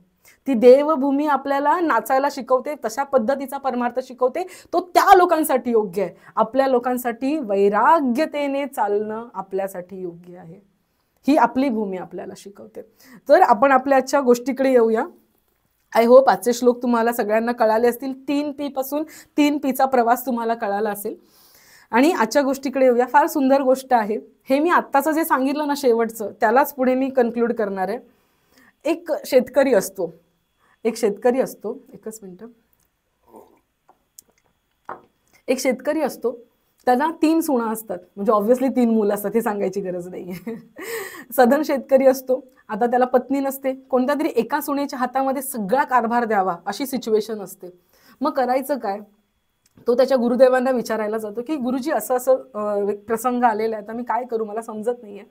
Speaker 1: ती देवभूमी आपल्याला नाचायला शिकवते, तशा पद्धतीचा परमार्थ शिकवते. तो त्या लोकांसाठी योग्य आहे. आपल्या लोकांसाठी वैराग्यतेने चालणं आपल्यासाठी योग्य आहे. ही आपली भूमी आपल्याला शिकवते. तर आपण आपल्या आजच्या गोष्टीकडे येऊया. आय होप आजचे श्लोक तुम्हाला सगळ्यांना कळाले असतील. 3P पासून 3Pचा प्रवास तुम्हाला कळाला असेल. आणि आजच्या गोष्टीकडे येऊया. फार सुंदर गोष्ट आहे. हे मी आत्ताचं जे सांगितलं ना शेवटचं, त्यालाच पुढे मी कन्क्लूड करणार आहे. एक शेतकरी असतो, एकच मिनिट. एक शेतकरी असतो त्यांना 3 सुना असतात, म्हणजे ऑब्व्हियसली 3 मुलं असतात, हे सांगायची गरज नाहीये. सधन शेतकरी असतो. आता त्याला पत्नी नसते, कोणत्या तरी एका सुनेच्या हातामध्ये सगळा कारभार द्यावा अशी सिच्युएशन असते. मग करायचं काय? तो त्याच्या गुरुदेवांना विचारायला जातो की गुरुजी असं असं एक प्रसंग आलेला आहे, तर मी काय करू, मला समजत नाहीये.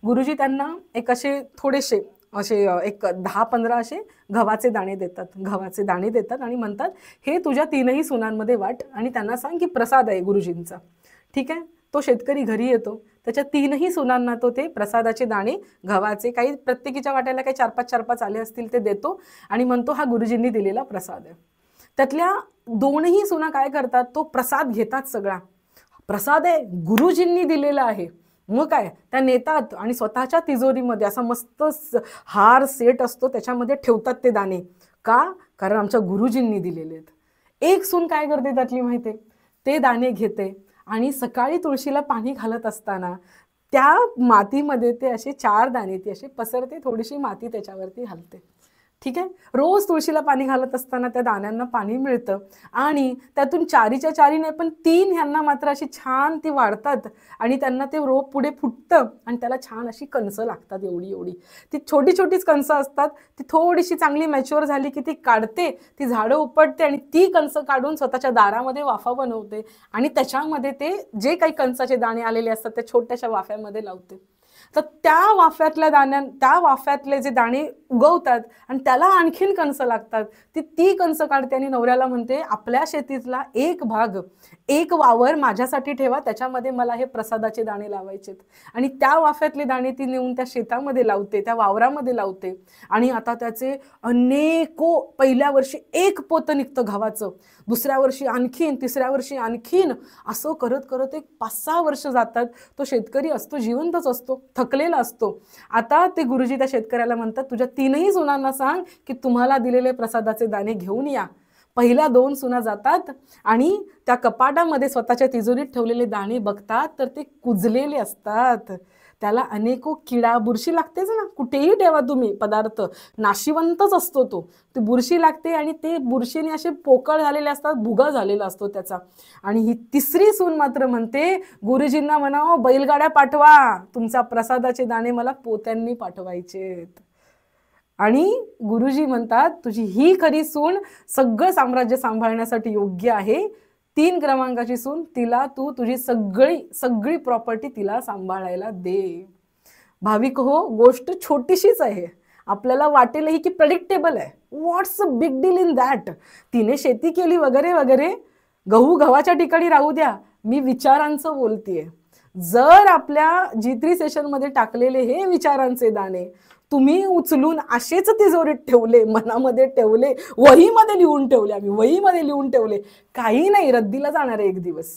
Speaker 1: गुरुजी त्यांना एक असे थोडेसे असे एक 10-15 असे गव्हाचे दाणे देतात आणि म्हणतात, हे तुझ्या 3ही सुनांमध्ये वाट आणि त्यांना सांग की प्रसाद आहे गुरुजींचा. ठीक आहे. तो शेतकरी घरी येतो, त्याच्या 3ही सुनांना तो ते प्रसादाचे दाणे गव्हाचे, काही प्रत्येकीच्या वाट्याला काही 4-5 आले असतील ते देतो आणि म्हणतो हा गुरुजींनी दिलेला प्रसाद आहे. त्यातल्या 2ही सुना काय करतात, तो प्रसाद घेतात सगळा. प्रसाद आहे, गुरुजींनी दिलेला आहे. मग काय, त्या नेतात आणि स्वतःच्या तिजोरीमध्ये असा मस्त हार सेट असतो त्याच्यामध्ये ठेवतात ते दाणे. का? कारण आमच्या गुरुजींनी दिलेले आहेत. एक सून काय करते त्यातली माहितीये, ते दाणे घेते आणि सकाळी तुळशीला पाणी घालत असताना त्या मातीमध्ये ते असे 4 दाणे ती असे पसरते, थोडीशी माती त्याच्यावरती घालते. ठीक आहे. रोज तुळशीला पाणी घालत असताना त्या दाण्यांना पाणी मिळतं आणि त्यातून 4च्या 4 नाही पण 3 ह्यांना मात्र अशी छान ती वाढतात आणि त्यांना ते रोप पुढे फुटतं आणि त्याला छान अशी कणसं लागतात, एवढी एवढी. ती छोटी छोटीच कणसं असतात. ती थोडीशी चांगली मॅच्युअर झाली की ती काढते, ती झाडं उपटते आणि ती कणसं काढून स्वतःच्या दारामध्ये वाफा बनवते आणि त्याच्यामध्ये ते जे काही कणसाचे दाणे आलेले असतात त्या छोट्याशा वाफ्यामध्ये लावते. तर त्या वाफ्यातले जे दाणे उगवतात आणि त्याला आणखीन कणसं लागतात, ती कणसं काढते आणि नवऱ्याला म्हणते, आपल्या शेतीतला एक भाग, एक वावर माझ्यासाठी ठेवा, त्याच्यामध्ये मला हे प्रसादाचे दाणे लावायचेत. आणि त्या वाफ्यातले दाणे ती नेऊन त्या शेतामध्ये लावते, त्या वावरामध्ये लावते आणि आता त्याचे अनेको, पहिल्या वर्षी 1 पोतं निघतं गव्हाचं, दुसऱ्या वर्षी आणखीन, तिसऱ्या वर्षी आणखीन, असं करत करत एक 5-6 वर्ष जातात. तो शेतकरी असतो, जिवंतच असतो, थकलेला असतो. आता ते गुरुजी त्या शेतकऱ्याला म्हणतात, तुझ्या 3ही सुनांना सांग की तुम्हाला दिलेले प्रसादाचे दाणे घेऊन या. पहिल्या 2 सुना जातात आणि त्या कपाटामध्ये स्वतःच्या तिजोरीत ठेवलेले दाणे बघतात तर ते कुजलेले असतात. त्याला अनेको किडा, बुरशी लागतेच ना, कुठेही ठेवा तुम्ही पदार्थ, नाशिवंतच असतो तो, ती बुरशी लागते आणि ते बुरशीने असे पोकळ झालेले असतात, भुगा झालेला असतो त्याचा. आणि ही 3री सून मात्र म्हणते, गुरुजींना म्हणावं बैलगाड्या पाठवा, तुमचा प्रसादाचे दाणे मला पोत्यांनी पाठवायचेत. आणि गुरुजी म्हणतात, तुझी ही खरी सून सगळं साम्राज्य सांभाळण्यासाठी योग्य आहे. 3 क्रमांकाची सून, तिला तू तुझी सगळी प्रॉपर्टी तिला सांभाळायला दे. भाविक हो, गोष्ट छोटीशीच आहे, आपल्याला वाटेलही की प्रेडिक्टेबल आहे, what's a big deal in that. तिने शेती केली वगैरे वगैरे, गव्हाच्या ठिकाणी राहू द्या, मी विचारांचं बोलतीये. जर आपल्या G3 सेशनमध्ये टाकलेले हे विचारांचे दाणे तुम्ही उचलून असेच तिजोरीत ठेवले, मनामध्ये ठेवले, वहीमध्ये लिहून ठेवले, आम्ही वहीमध्ये लिहून ठेवले, काही नाही, रद्दीला जाणार आहे एक दिवस.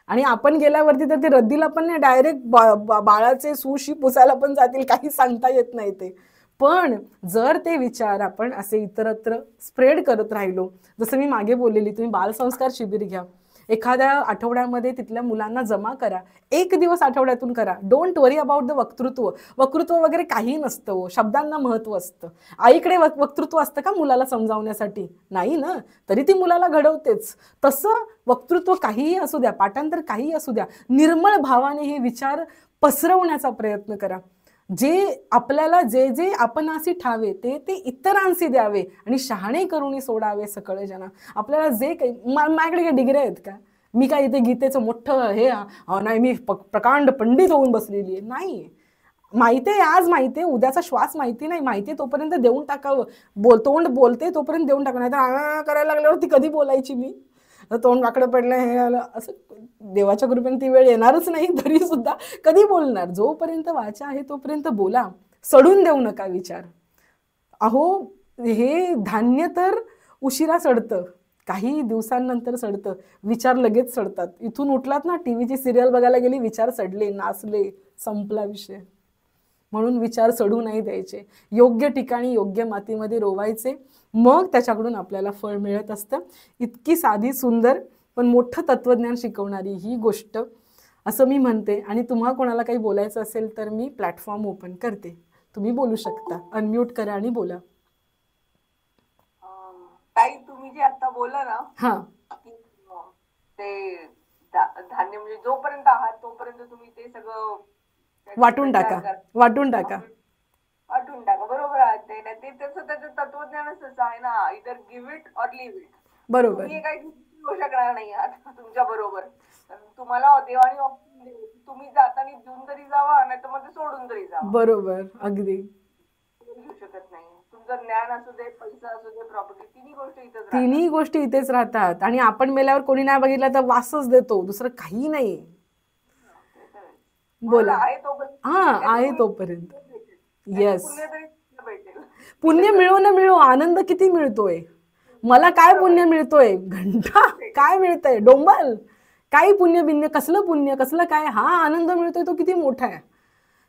Speaker 1: आणि आपण गेल्यावरती तर ते रद्दीला पण नाही, डायरेक्ट बाळाचे सुशी पुसायला पण जातील, काही सांगता येत नाही ते. पण जर ते विचार आपण असे इतरत्र स्प्रेड करत राहिलो, जसं मी मागे बोललेली, तुम्ही बालसंस्कार शिबिर घ्या, एखाद्या आठवड्यामध्ये तिथल्या मुलांना जमा करा, 1 दिवस आठवड्यातून करा. डोंट वरी अबाउट द वक्तृत्व वगैरे काही नसतं, शब्दांना महत्व असतं. आईकडे वक्तृत्व असतं का मुलाला समजावण्यासाठी? नाही ना, तरी ती मुलाला घडवतेच. तसं वक्तृत्व काहीही असू द्या, पाठांतर काहीही असू द्या, निर्मळ भावाने हे विचार पसरवण्याचा प्रयत्न करा. जे आपल्याला जे आपणासी ठावे ते इतरांशी द्यावे आणि शहाणे करून सोडावे सकळ जना. आपल्याला जे काही, माझ्याकडे काही डिग्र्या आहेत का? मी काय इथे गीतेचं मोठं हे नाही, मी प्रकांड पंडित होऊन बसलेली आहे, नाही. माहिती आहे, आज माहिती आहे, उद्याचा श्वास माहिती नाही, माहिती आहे तोपर्यंत देऊन टाकावं. तोंड बोलते तोपर्यंत देऊन टाकावं, नाही तर करायला लागल्यावर ती कधी बोलायची मी? तोंड वाकडं पडलं, हे आलं, असं देवाच्या कृपेने ती वेळ येणारच नाही, तरी सुद्धा कधी बोलणार? जोपर्यंत वाचा आहे तोपर्यंत बोला, सडून देऊ नका विचार. अहो, हे धान्य तर उशिरा सडतं, काही दिवसांनंतर सडतं, विचार लगेच सडतात. इथून उठलात ना, टीव्हीची सिरियल बघायला गेली, विचार सडले, नाचले, संपला विषय. म्हणून विचार सडू नाही द्यायचे, योग्य ठिकाणी योग्य मातीमध्ये रोवायचे, मग त्याच्याकडून आपल्याला फळ मिळत असतं. इतकी साधी, सुंदर पण मोठं तत्वज्ञान शिकवणारी ही गोष्ट, असं मी म्हणते. आणि तुम्हाला कोणाला काही बोलायचं असेल तर मी प्लॅटफॉर्म ओपन करते, तुम्ही बोलू शकता, अनम्यूट करा आणि बोला.
Speaker 3: ताई, तुम्ही जे आता बोला ना,
Speaker 1: हां,
Speaker 3: ते धान्य म्हणजे जोपर्यंत आहात तोपर्यंत तुम्ही ते सगळं त्याचे
Speaker 1: वाटून
Speaker 3: प्रचार
Speaker 1: टाका,
Speaker 3: करा.
Speaker 1: वाटून टाका.
Speaker 3: वाटून टाका. बरोबर आहे ते ना, ते त्याचं तत्वज्ञानच तसं आहे ना, इधर give it or leave it.
Speaker 1: बरोबर.
Speaker 3: तुम्ही काही घेऊ शकणार नाही आहात तुमच्या बरोबर. तुम्हाला देवाने option दिले. तुम्ही जाताना देऊन तरी जावा, नाही तर मग ते सोडून तरी जावा.
Speaker 1: बरोबर, अगदी.
Speaker 3: घेऊ शकत नाही. तुमचं ज्ञान असू दे, पैसा असू दे, प्रॉपर्टी, तिन्ही गोष्टी इथेच राहतात.
Speaker 1: तिन्ही गोष्टी इथेच राहतात आणि आपण मेल्यावर कोणी नाही बघितलं तर वासच देतो, दुसरं काही नाही.
Speaker 3: ते तर आहे.
Speaker 1: बोला.
Speaker 3: आहे तोपर्यंत
Speaker 1: हा,
Speaker 3: त्याचं
Speaker 1: आहे
Speaker 3: पुण्य
Speaker 1: तोपर्यंत.
Speaker 3: त्याचं
Speaker 1: येस.
Speaker 3: पुण्य तरी भेटेल.
Speaker 1: पुण्य मिळो न मिळो, आनंद किती मिळतोय. मला काय पुण्य मिळतोय, घंटा काय मिळतंय, डोंबल काही पुण्य बिन्य, कसलं पुण्य कसलं काय, हा आनंद मिळतोय तो किती मोठा आहे.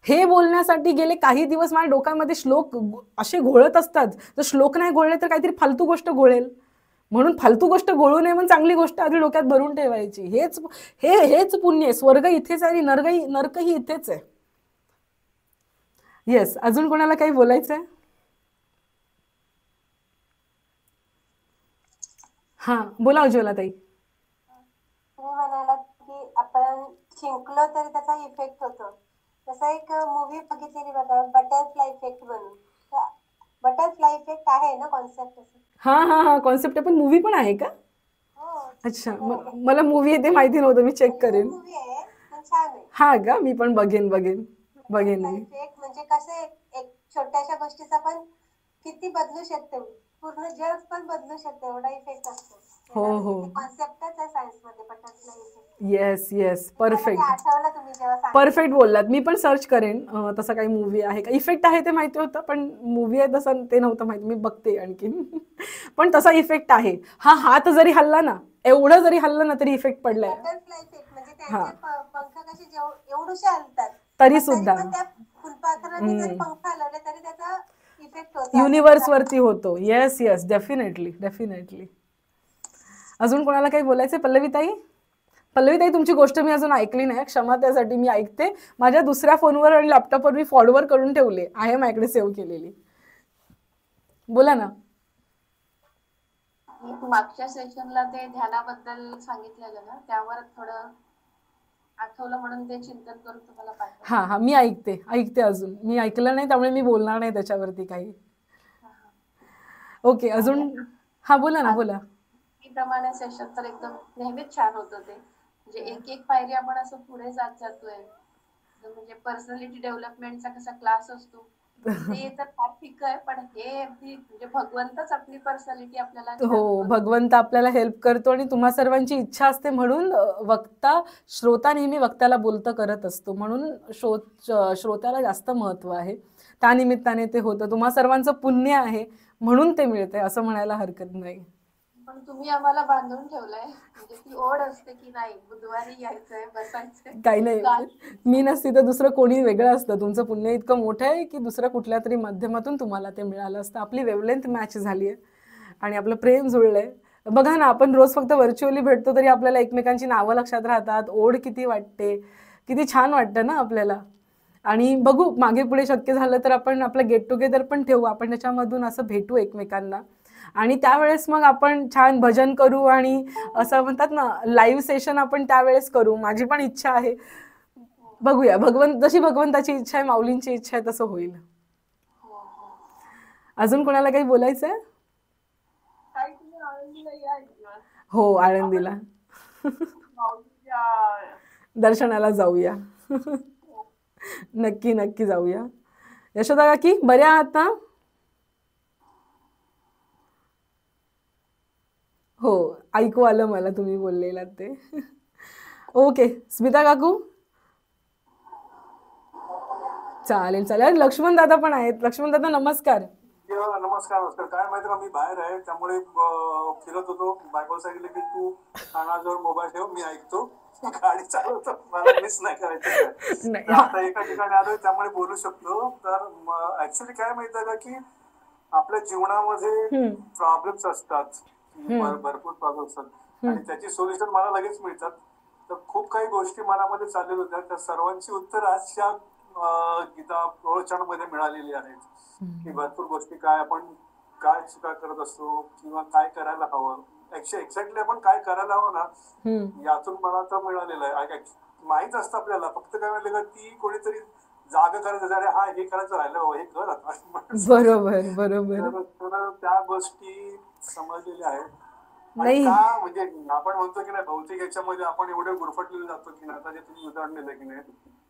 Speaker 1: हे बोलण्यासाठी गेले काही दिवस माझ्या डोक्यामध्ये श्लोक असे घोळत असतात. जर श्लोक नाही घोळले तर काहीतरी फालतू गोष्ट घोळेल, म्हणून फालतू गोष्ट घोळू नये म्हणून चांगली गोष्ट आधी डोक्यात भरून ठेवायची. हेच पुण्य आहे. स्वर्ग इथेच आहे आणि नरकही इथेच आहे. येस, अजून कोणाला काही बोलायचं आहे? हा, बोला उज्ज्वला ताई.
Speaker 2: तुम्ही म्हणालात की आपण शिंकलो तरी त्याचा इफेक्ट होतो. तसा एक मूवी बघितलेली बघा, बटरफ्लाय इफेक्ट म्हणून. बटरफ्लाय इफेक्ट आहे ना कॉन्सेप्ट असं?
Speaker 1: हा हा हा, कॉन्सेप्ट आहे, पण मूवी पण आहे का?
Speaker 2: हो.
Speaker 1: अच्छा, मला मूवी आहे ते माहिती नव्हतं, मी चेक करेन.
Speaker 2: मूवी आहे पण छान आहे.
Speaker 1: हा का, मी पण बघेन बघेन बघेन मी.
Speaker 2: इफेक्ट म्हणजे कसं एक छोट्याशा गोष्टीचा पण किती बदलू शकते, पूर्ण जग पण बदलू शकते, एवढा इफेक्ट असतो.
Speaker 1: हो हो,
Speaker 2: कॉन्सेप्टच आहे सायन्स मध्ये butterfly effect.
Speaker 1: Yes yes, perfect
Speaker 2: आठवलं तुम्ही जेव्हा सांगितलं.
Speaker 1: परफेक्ट बोललात. मी पण सर्च करेन तसं काही मूवी आहे का. इफेक्ट आहे ते माहिती होतं, पण मूवी आहे तसं ते नव्हतं माहिती. मी बघते आणखीन. पण तसा इफेक्ट आहे. हा हात जरी हल्ला ना, एवढं जरी हल्लं ना तरी इफेक्ट पडलाय.
Speaker 2: बटरफ्लाय इफेक्ट म्हणजे त्यांचे पंख कसे एवढूशे हलतात
Speaker 1: तरी सुद्धा
Speaker 2: पण त्या फुलपाखराने जरी पंख हलवले तरी त्याचा इफेक्ट होतो.
Speaker 1: युनिवर्स वरती होतो. Yes yes, definitely definitely. अजून कोणाला काही बोलायचं? पल्लवी ताई. पल्लवी ताई, तुमची गोष्ट मी अजून ऐकली नाही, क्षमा त्यासाठी. मी ऐकते. माझ्या दुसऱ्या फोनवर आणि लॅपटॉपवर मी फॉरवर्ड करून ठेवले आहे, माझ्याकडे सेव्ह केलेली. बोला ना.
Speaker 4: मागच्या सेशनला ते ध्यानाबद्दल सांगितलेलं ना, त्यावर थोडं आठवलं म्हणून ते चिंतन करून तुम्हाला पाठवलं.
Speaker 1: हा हा, मी ऐकते अजून. मी ऐकलं नाही त्यामुळे मी बोलणार नाही त्याच्यावरती काही. ओके, अजून. हा, बोला ना, बोला.
Speaker 4: प्रमाणे सेशन तर एकदम नेहमीच छान होतं ते. म्हणजे एक एक पायरी आपण असं पुढे जात जातोय. म्हणजे पर्सनॅलिटी डेव्हलपमेंटचा कसा क्लास असतो ते तर ठीक आहे, पण हे अगदी म्हणजे भगवंतच आपली पर्सनॅलिटी आपल्याला
Speaker 1: हो, भगवंत आपल्याला हेल्प करतो आणि तुम्हा सर्वांची इच्छा असते म्हणून श्रोता नेहमी वक्त्याला बोलतं करत असतो, म्हणून श्रोत्याला जास्त महत्व आहे. त्या निमित्ताने ते होतं. तुम्हा सर्वांचं पुण्य आहे म्हणून ते मिळते, असं म्हणायला हरकत नाही.
Speaker 4: पण तुम्ही आम्हाला बांधून ठेवलंय, म्हणजे ती ओढ असते की नाही बुधवारी यायचंय, बसायचंय.
Speaker 1: काही नाही, मी नसती तर दुसरं कोणी वेगळं असतं. तुमचं पुण्य इतकं मोठं आहे की दुसऱ्या कुठल्या तरी माध्यमातून तुम्हाला ते मिळालं असतं. आपली वेवलेंथ मॅच झाली आहे आणि आपलं प्रेम जुळलंय. बघा ना, आपण रोज फक्त व्हर्च्युअली भेटतो तरी आपल्याला एकमेकांची नावं लक्षात राहतात. ओढ किती वाटते, किती छान वाटतं ना आपल्याला. आणि बघू, मागे पुढे शक्य झालं तर आपण आपलं गेट टुगेदर पण ठेवू. आपण त्याच्यामधून असं भेटू एकमेकांना आणि त्यावेळेस मग आपण छान भजन करू आणि असं म्हणतात ना, लाईव्ह सेशन आपण त्यावेळेस करू. माझी पण इच्छा आहे. बघूया, जशी भगवंताची इच्छा आहे, माऊलींची इच्छा आहे, तसं होईल. अजून कोणाला काही बोलायचं आहे? हो, आळंदीला दर्शनाला जाऊया. नक्की नक्की जाऊया. यशोदा काकी, बऱ्या आहात ना? हो, ऐकू आलं मला तुम्ही बोललेला ते. ओके, स्मिता काकू. चालेल चालेल. लक्ष्मण दादा पण आहेत. लक्ष्मण दादा, नमस्कार.
Speaker 5: नमस्कार नमस्कार. काय माहिती का, मी बाहेर आहे त्यामुळे फिरत होतो. बायकोला सांगितलं की तू कानाजवळ मोबाईल ठेव, मी ऐकतो, गाडी चालवतो, मला मिस नाही करायचं. आता एका ठिकाणी आलोय त्यामुळे बोलू शकतो. तर ऍक्च्युली काय माहिती का की आपल्या जीवनामध्ये प्रॉब्लेम्स असतात, भरपूर प्रॉब्लेम्स असतात आणि त्याची सोल्युशन मला लगेच मिळतात. तर खूप काही गोष्टी मनामध्ये चाललेल्या होत्या, त्या सर्वांची उत्तर आजच्या गीता प्रवचनामध्ये मिळालेली आहेत. की भरपूर गोष्टी काय आपण काय चुका करत असतो किंवा काय करायला हवं, एक्झॅक्टली आपण काय करायला हवं ना,
Speaker 1: हम्म.
Speaker 5: यातून मला तर मिळालेलं आहे. माहित असतं आपल्याला, फक्त काय म्हणलं का ती कोणीतरी जागा करायचं, अरे हा हे करायचं राहिलं, हे कर आता.
Speaker 1: बरोबर बरोबर.
Speaker 5: तर त्या गोष्टी समजलेल्या आहेत. आणि
Speaker 1: नाही.
Speaker 5: का म्हणजे आपण म्हणतो की नाही, भौतिक याच्यामध्ये आपण एवढे गुरफटलेले जातो की नाही, आता जे तुम्ही उदाहरण दिलं की नाही,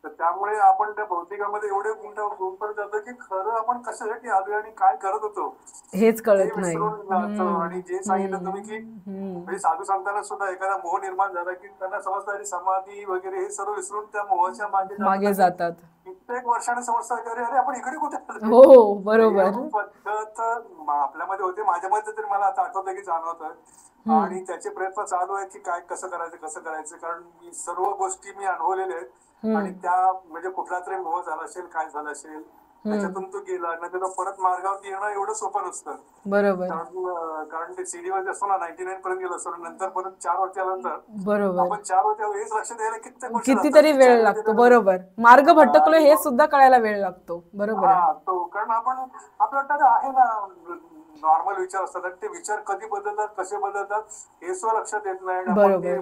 Speaker 5: तर त्यामुळे आपण त्या भौतिकामध्ये एवढे गुंतत जातो की खरं आपण कशासाठी आलोय आणि काय करत होतो
Speaker 1: हेच
Speaker 5: ते
Speaker 1: कळत नाही.
Speaker 5: विसरून जातो. आणि जे सांगितलं तुम्ही की म्हणजे साधू संतांना सुद्धा एखादा मोह निर्माण झाला की त्यांना समजतं अरे समाधी वगैरे हे सर्व विसरून त्या मोहाच्या
Speaker 1: मागे जातात.
Speaker 5: कित्येक वर्षाने समजतं की अरे आपण इकडे कुठे आलोय?
Speaker 1: हो बरोबर.
Speaker 5: ही पद्धत आपल्यामध्ये होते, माझ्यामध्ये तरी मला आता आठवतं की जाणवतं. आणि त्याचे प्रयत्न चालू आहेत की काय कसं करायचं, कारण मी सर्व गोष्टी मी अनुभवलेल्या आहेत. आणि त्या म्हणजे कुठला तरी मोह झाला असेल, काय झालं असेल, त्याच्यातून तो गेला नंतर तो परत मार्गावरती येणं एवढं सोपं नसतं.
Speaker 1: बरोबर
Speaker 5: कारण ते सीडीवर असतो ना, 99 पर्यंत गेलो असतो, नंतर परत 4 वर्ष आल्यानंतर
Speaker 1: बरोबर.
Speaker 5: आपण 4 वर्ष हेच लक्षात यायला कित्येक वर्ष
Speaker 1: कितीतरी
Speaker 5: लागतात.
Speaker 1: वेळ लागतो. बरोबर. मार्ग भटकलो हे सुद्धा कळायला वेळ लागतो. बरोबर आहे.
Speaker 5: हा, तो कारण आपण आपल्याला आहे ना नॉर्मल विचार असतात आणि ते विचार कधी बदलतात, कसे बदलतात हे सुद्धा लक्षात येत नाही. आणि आपण ते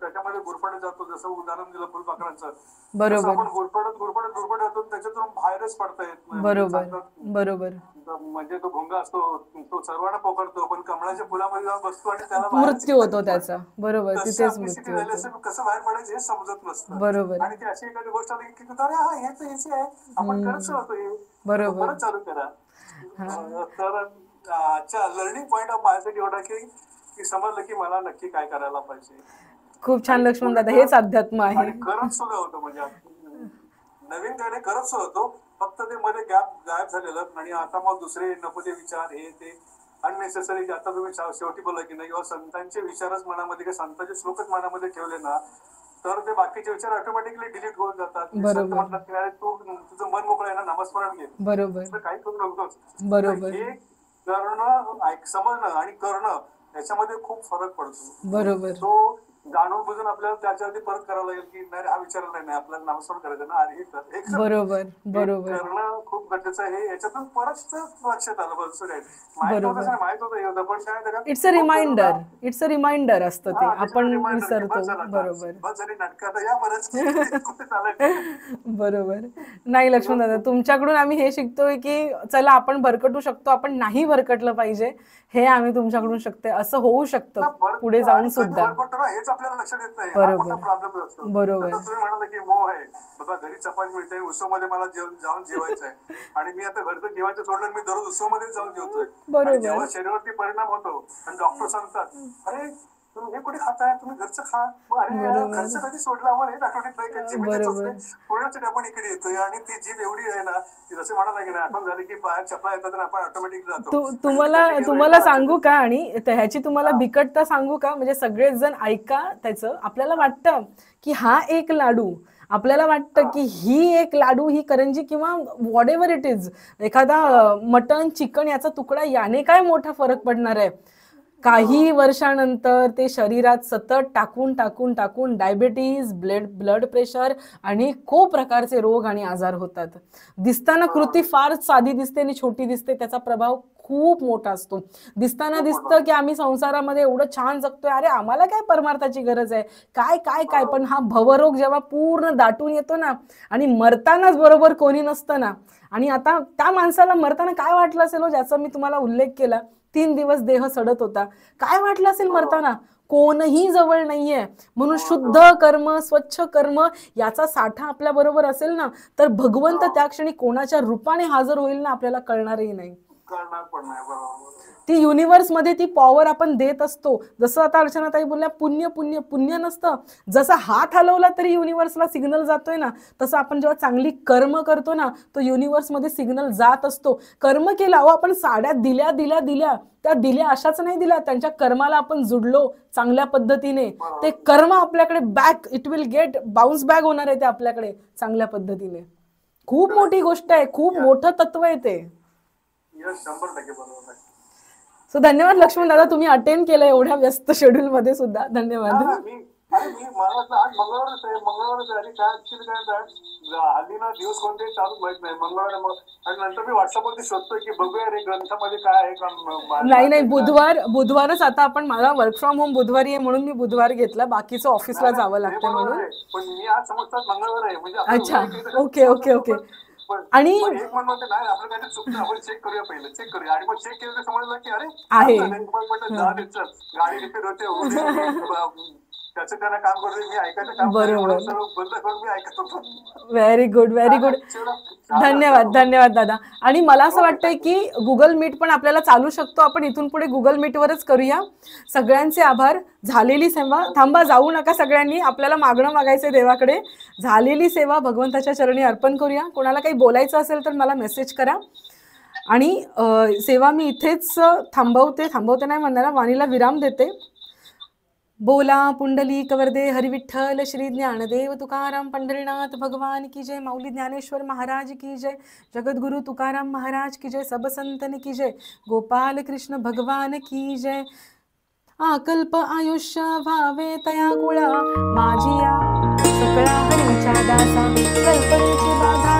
Speaker 5: त्याच्यामध्ये गुरफटत जातो. जसं उदाहरण दिलं फुलपाखरांचं, तसं
Speaker 1: बरोबर
Speaker 5: आपण गुरफटत जातो, त्याच्यातून बाहेरच पडता येत नाही.
Speaker 1: बरोबर
Speaker 5: म्हणजे
Speaker 1: बरोबर.
Speaker 5: म्हणजे तो भुंगा असतो, तो सर्वांना पकडतो, पण कमळाच्या फुलामध्ये जाऊन बसतो आणि त्याला बाहेर
Speaker 1: मृत्यू होतो त्याचा. बरोबर.
Speaker 5: तशी
Speaker 1: तिथेच
Speaker 5: आपली स्थिती
Speaker 1: मृत्यू
Speaker 5: झाली
Speaker 1: होतो.
Speaker 5: असेल, कसं बाहेर पडायचं हे समजत नसतं.
Speaker 1: बरोबर
Speaker 5: आणि ती अशी एखादी गोष्ट आली की अरे हा हे तर हेच आहे, आपण करत होतो हे,
Speaker 1: बरोबर.
Speaker 5: परत चालू करा. तर अच्छा, लर्निंग पॉइंट ऑफ माझ्यासाठी एवढा की समजलं की मला नक्की काय करायला पाहिजे.
Speaker 1: खूप छान लक्ष्मण दादा, हेच अध्यात्म आहे.
Speaker 5: आणि करत सुद्धा होतो, म्हणजे नवीन काही नाही करत सुद्धा होतो, फक्त ते मध्ये गायब झालेलं. आणि आता मग दुसरे नको ते विचार हे ते अननेसेसरी. आता तुम्ही शेवटी बोला की नाही, किंवा संतांचे विचारच मनामध्ये किंवा संतांचे श्लोकच मनामध्ये ठेवले ना, तर ते बाकीचे विचार ऑटोमॅटिकली डिलीट होऊन जातात. संत म्हणतात की अरे तू तुझं मन मोकळं आहे ना, नामस्मरण घे,
Speaker 1: बरोबर
Speaker 5: काही करू नकोस.
Speaker 1: बरोबर
Speaker 5: हे करणं, समजणं आणि करणं याच्यामध्ये खूप फरक पडतो.
Speaker 1: बरोबर.
Speaker 5: तो जाणून बुजून आपल्याला त्याच्यावरती परत करावं लागेल की नाही हा विचार नाही, आपल्याला नामस्मरण करायचं ना, अरे हे कर.
Speaker 1: बरोबर बरोबर
Speaker 5: करणं खूप गरजेचं आहे. याच्यातून परत लक्षात आलं बस काय माहित होतं पण काय
Speaker 1: it's a reminder. It's a reminder असतं ते, आपण विसरतो. बरोबर
Speaker 5: बस झाली नाटकात या परत कुठे चालायचं.
Speaker 1: बरोबर. नाही लक्ष्मण दादा, तुमच्याकडून आम्ही हे शिकतोय की चला आपण भरकटू शकतो, आपण नाही भरकटलं पाहिजे, हे आम्ही तुमच्याकडून शिकतोय. असं होऊ शकतं पुढे जाऊन सुद्धा.
Speaker 5: हेच आपल्याला लक्षात येत नाही.
Speaker 1: बरोबर
Speaker 5: प्रॉब्लेम असतो.
Speaker 1: बरोबर.
Speaker 5: तुम्ही म्हणाला की मोह आहे, बाबा घरी चपाती मिळते, उत्सवमध्ये मला जाऊन जेवायचं आहे, आणि मी आता घरचं जेवायचं सोडलं, मी दररोज उत्सवमध्ये जाऊन जेवतोय. आणि जेव्हा शरीरावरती परिणाम होतो आणि डॉक्टर सांगतात अरे तुम्ही हे कुठे खाताय, तुम्ही घरचं खा. अरे घरचं कधी सोडलं, आम्हाला हे आठवणीत नाही. पुण्यासाठी आपण इकडे येतोय आणि ती जीभ एवढी आहे ना, ती जसे म्हणाला की नाही, आठवण झाली की बाहेर चपला येतात आणि आपण ऑटोमॅटिकली जातो.
Speaker 1: तुम्हाला सांगू का, आणि ह्याची तुम्हाला बिकटता सांगू का, म्हणजे सगळेच जण ऐका त्याचं. आपल्याला वाटतं की हा एक लाडू, आपल्याला वाटतं की ही एक लाडू, ही करंजी किंवा व्हॉट एव्हर इट इज, एखादा मटन चिकन याचा तुकडा, याने काय मोठा फरक पडणार आहे. काही वर्षानंतर ते शरीरात सतत टाकून टाकून टाकून डायबिटीज, ब्लड प्रेशर आणि खूप प्रकारचे रोग आणि आजार होतात. दिसताना कृती फार साधी दिसते आणि छोटी दिसते, त्याचा प्रभाव खूप मोठा असतो. दिसताना दिसतं की आम्ही संसारामध्ये एवढं छान जगतोय, अरे आम्हाला काय परमार्थाची गरज आहे, काय काय काय, पण हा भवरोग जेव्हा पूर्ण दाटून येतो ना, आणि मरतानाच बरोबर कोणी नसतं ना. आणि आता त्या माणसाला मरताना काय वाटलं असेल हो, ज्याचा मी तुम्हाला उल्लेख केला, 3 दिवस देह सडत होता, काय वाटलं असेल मरताना, कोणही जवळ नाहीये. म्हणून शुद्ध कर्म, स्वच्छ कर्म याचा साठा आपल्या बरोबर असेल ना, तर भगवंत त्या क्षणी कोणाच्या रूपाने हजर होईल ना, आपल्याला कळणारही नाही. ती युनिव्हर्स मध्ये ती पॉवर आपण देत असतो. जसं आता अर्चनाताई बोलल्या, पुण्य पुण्य पुण्य नसतं. जसं हात हलवला तरी युनिव्हर्सला सिग्नल जातोय ना, तसं आपण जेव्हा चांगली कर्म करतो ना, तो युनिव्हर्स मध्ये सिग्नल जात असतो. कर्म केला, अहो आपण साड्या दिल्या दिल्या दिल्या, त्या दिल्या अशाच नाही दिल्या, त्यांच्या कर्माला आपण जुडलो चांगल्या पद्धतीने, ते कर्म आपल्याकडे back, it will get bounce back होणार आहे ते आपल्याकडे चांगल्या पद्धतीने. खूप मोठी गोष्ट आहे, खूप मोठं तत्व आहे ते.
Speaker 5: 100% बरोबर आहे.
Speaker 1: सो धन्यवाद लक्ष्मण दादा, तुम्ही अटेंड केलं एवढ्या व्यस्त शेड्यूल मध्ये सुद्धा. धन्यवाद.
Speaker 5: मी अरे मला वाटलं आज मंगळवारच आहे आणि काय ऍक्च्युली काय हल्ली ना दिवस कोणते चालू माहित नाही मंगळवार आणि नंतर मी व्हॉट्सअपवरती शोधतोय की बघूया रे ग्रंथामध्ये काय आहे का.
Speaker 1: नाही बुधवारच आता आपण, मला वर्क फ्रॉम होम बुधवारी आहे म्हणून मी बुधवार घेतला, बाकीचं ऑफिसला जावं लागतं म्हणून.
Speaker 5: पण मी आज समजतात मंगळवार आहे म्हणजे
Speaker 1: अच्छा ओके आणि
Speaker 5: एक म्हणते नाही आपलं काय चुकतं आपण चेक करूया आणि मग चेक केलं समजलं की अरे
Speaker 1: आहे.
Speaker 5: गाडी रिपेअर होते त्याचं त्यांना काम करतोय मी ऐकायचं काम
Speaker 1: बरोबर.
Speaker 5: बंद करून मी ऐकत होतो.
Speaker 1: व्हेरी गुड धन्यवाद दादा. आणि मला असं वाटतंय की गुगल मीट पण आपल्याला चालू शकतो, आपण इथून पुढे गुगल मीटवरच करूया. सगळ्यांचे आभार. झालेली सेवा, थांबा जाऊ नका सगळ्यांनी, आपल्याला मागणं मागायचंय देवाकडे. झालेली सेवा भगवंताच्या चरणी अर्पण करूया. कोणाला काही बोलायचं असेल तर मला मेसेज करा. आणि सेवा मी इथेच थांबवते नाही म्हणणार, वाणीला विराम देते. बोला पुंडलिक वरदे हरी विठ्ठल श्री ज्ञानदेव तुकाराम पंढरीनाथ भगवान की जय. माऊली ज्ञानेश्वर महाराज की जय. जगद्गुरु तुकाराम महाराज की जय. सब संतन की जय. गोपाल कृष्ण भगवान की जय. आकल्प आयुष्य भावे तया कुळा माझिया सकळा हरीच्या दासा कल्पनेची बाधा